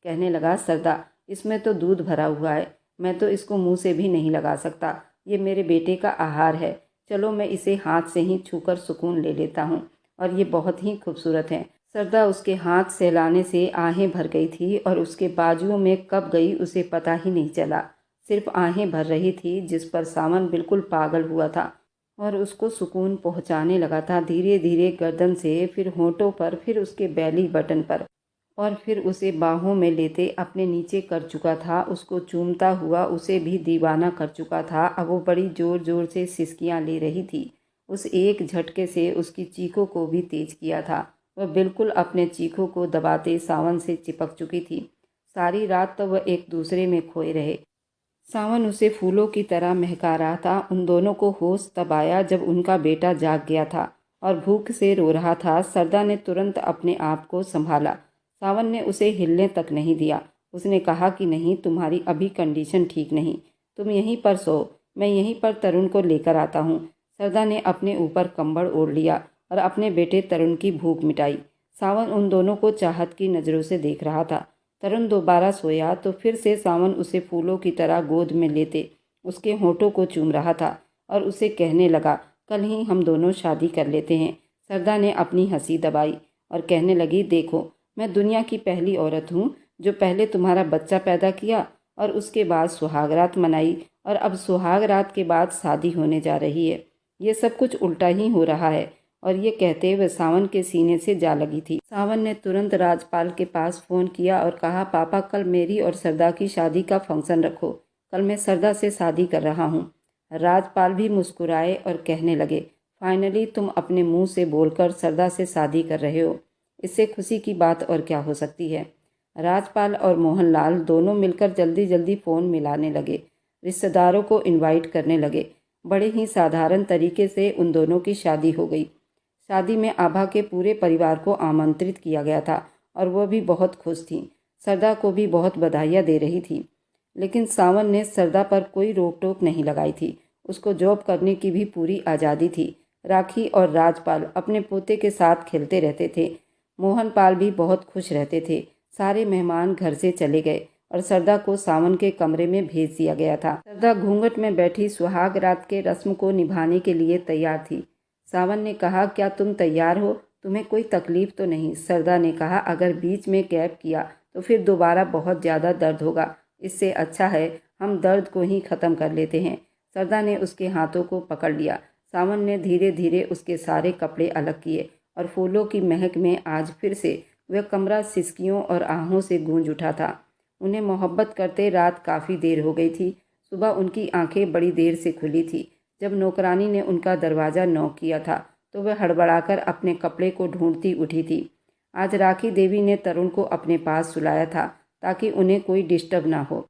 कहने लगा, सरदा इसमें तो दूध भरा हुआ है, मैं तो इसको मुंह से भी नहीं लगा सकता। ये मेरे बेटे का आहार है, चलो मैं इसे हाथ से ही छूकर सुकून ले लेता हूँ, और ये बहुत ही खूबसूरत है। सरदा उसके हाथ सहलाने से आहें भर गई थी और उसके बाजुओं में कब गई उसे पता ही नहीं चला। सिर्फ आहें भर रही थी, जिस पर सावन बिल्कुल पागल हुआ था और उसको सुकून पहुंचाने लगा था। धीरे धीरे गर्दन से, फिर होंठों पर, फिर उसके बैली बटन पर, और फिर उसे बाहों में लेते अपने नीचे कर चुका था। उसको चूमता हुआ उसे भी दीवाना कर चुका था। अब वो बड़ी जोर जोर से सिसकियां ले रही थी। उस एक झटके से उसकी चीखों को भी तेज किया था। वह बिल्कुल अपने चीखों को दबाते सावन से चिपक चुकी थी। सारी रात तो वह एक दूसरे में खोए रहे। सावन उसे फूलों की तरह महका रहा था। उन दोनों को होश तब आया जब उनका बेटा जाग गया था और भूख से रो रहा था। सरदा ने तुरंत अपने आप को संभाला। सावन ने उसे हिलने तक नहीं दिया। उसने कहा कि नहीं, तुम्हारी अभी कंडीशन ठीक नहीं, तुम यहीं पर सो, मैं यहीं पर तरुण को लेकर आता हूँ। सरदा ने अपने ऊपर कंबल ओढ़ लिया और अपने बेटे तरुण की भूख मिटाई। सावन उन दोनों को चाहत की नज़रों से देख रहा था। तरुण दोबारा सोया तो फिर से सावन उसे फूलों की तरह गोद में लेते उसके होठों को चूम रहा था और उसे कहने लगा, कल ही हम दोनों शादी कर लेते हैं। सरदा ने अपनी हंसी दबाई और कहने लगी, देखो मैं दुनिया की पहली औरत हूँ जो पहले तुम्हारा बच्चा पैदा किया और उसके बाद सुहागरात मनाई, और अब सुहागरात के बाद शादी होने जा रही है। ये सब कुछ उल्टा ही हो रहा है। और ये कहते हुए सावन के सीने से जा लगी थी। सावन ने तुरंत राजपाल के पास फ़ोन किया और कहा, पापा कल मेरी और सरदा की शादी का फंक्शन रखो, कल मैं सरदा से शादी कर रहा हूँ। राजपाल भी मुस्कुराए और कहने लगे, फाइनली तुम अपने मुंह से बोलकर सरदा से शादी कर रहे हो, इससे खुशी की बात और क्या हो सकती है। राजपाल और मोहनलाल दोनों मिलकर जल्दी जल्दी फ़ोन मिलाने लगे, रिश्तेदारों को इनवाइट करने लगे। बड़े ही साधारण तरीके से उन दोनों की शादी हो गई। शादी में आभा के पूरे परिवार को आमंत्रित किया गया था और वह भी बहुत खुश थी। सरदा को भी बहुत बधाइयाँ दे रही थी, लेकिन सावन ने सरदा पर कोई रोक टोक नहीं लगाई थी। उसको जॉब करने की भी पूरी आज़ादी थी। राखी और राजपाल अपने पोते के साथ खेलते रहते थे। मोहनपाल भी बहुत खुश रहते थे। सारे मेहमान घर से चले गए और सरदा को सावन के कमरे में भेज दिया गया था। सरदा घूंघट में बैठी सुहाग रात के रस्म को निभाने के लिए तैयार थी। सावन ने कहा, क्या तुम तैयार हो? तुम्हें कोई तकलीफ तो नहीं? सरदा ने कहा, अगर बीच में गैप किया तो फिर दोबारा बहुत ज़्यादा दर्द होगा। इससे अच्छा है हम दर्द को ही ख़त्म कर लेते हैं। सरदा ने उसके हाथों को पकड़ लिया। सावन ने धीरे धीरे उसके सारे कपड़े अलग किए और फूलों की महक में आज फिर से वह कमरा सिसकियों और आहों से गूंज उठा था। उन्हें मोहब्बत करते रात काफ़ी देर हो गई थी। सुबह उनकी आंखें बड़ी देर से खुली थी। जब नौकरानी ने उनका दरवाज़ा नॉक किया था तो वह हड़बड़ाकर अपने कपड़े को ढूंढती उठी थी। आज राखी देवी ने तरुण को अपने पास सुलाया था ताकि उन्हें कोई डिस्टर्ब ना हो।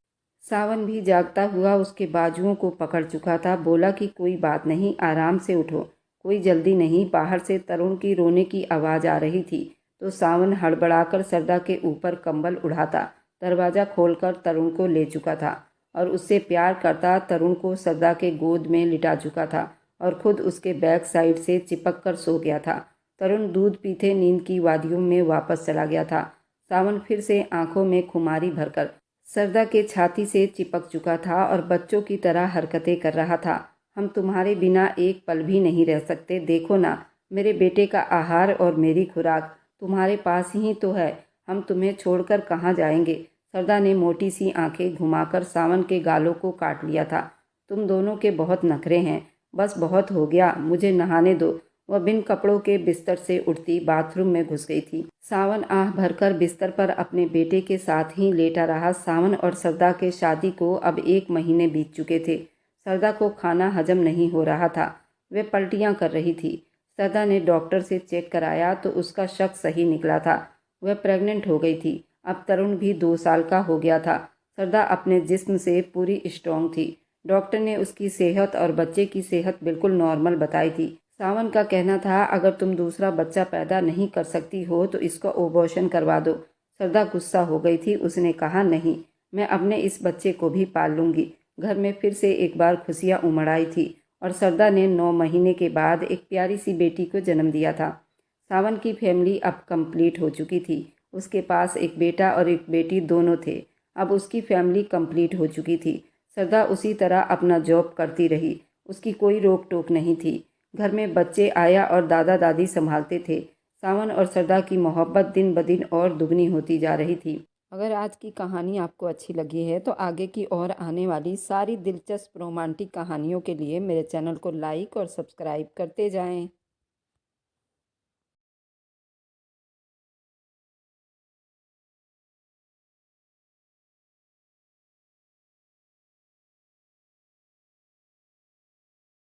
सावन भी जागता हुआ उसके बाजुओं को पकड़ चुका था। बोला कि कोई बात नहीं, आराम से उठो, कोई जल्दी नहीं। बाहर से तरुण की रोने की आवाज़ आ रही थी तो सावन हड़बड़ाकर सरदा के ऊपर कंबल उड़ाता दरवाज़ा खोलकर तरुण को ले चुका था और उससे प्यार करता तरुण को सरदा के गोद में लिटा चुका था और खुद उसके बैक साइड से चिपक कर सो गया था। तरुण दूध पीते नींद की वादियों में वापस चला गया था। सावन फिर से आंखों में खुमारी भरकर सरदा के छाती से चिपक चुका था और बच्चों की तरह हरकतें कर रहा था। हम तुम्हारे बिना एक पल भी नहीं रह सकते। देखो ना, मेरे बेटे का आहार और मेरी खुराक तुम्हारे पास ही तो है। हम तुम्हें छोड़कर कहाँ जाएंगे? सरदा ने मोटी सी आंखें घुमाकर सावन के गालों को काट लिया था। तुम दोनों के बहुत नखरे हैं। बस बहुत हो गया, मुझे नहाने दो। वह बिन कपड़ों के बिस्तर से उठती बाथरूम में घुस गई थी। सावन आह भरकर बिस्तर पर अपने बेटे के साथ ही लेटा रहा। सावन और सरदा के शादी को अब 1 महीने बीत चुके थे। सरदा को खाना हजम नहीं हो रहा था। वह पलटियां कर रही थी। सरदा ने डॉक्टर से चेक कराया तो उसका शक सही निकला था। वह प्रेग्नेंट हो गई थी। अब तरुण भी 2 साल का हो गया था। सरदा अपने जिस्म से पूरी स्ट्रांग थी। डॉक्टर ने उसकी सेहत और बच्चे की सेहत बिल्कुल नॉर्मल बताई थी। सावन का कहना था, अगर तुम दूसरा बच्चा पैदा नहीं कर सकती हो तो इसका अबॉर्शन करवा दो। सरदा गुस्सा हो गई थी। उसने कहा, नहीं, मैं अपने इस बच्चे को भी पाल लूँगी। घर में फिर से एक बार खुशियाँ उमड़ आई थी और सरदा ने 9 महीने के बाद एक प्यारी सी बेटी को जन्म दिया था। सावन की फैमिली अब कंप्लीट हो चुकी थी। उसके पास एक बेटा और एक बेटी दोनों थे। अब उसकी फैमिली कंप्लीट हो चुकी थी। सरदा उसी तरह अपना जॉब करती रही। उसकी कोई रोक टोक नहीं थी। घर में बच्चे आया और दादा दादी संभालते थे। सावन और सरदा की मोहब्बत दिन ब दिन और दुगनी होती जा रही थी। अगर आज की कहानी आपको अच्छी लगी है तो आगे की और आने वाली सारी दिलचस्प रोमांटिक कहानियों के लिए मेरे चैनल को लाइक और सब्सक्राइब करते जाएं।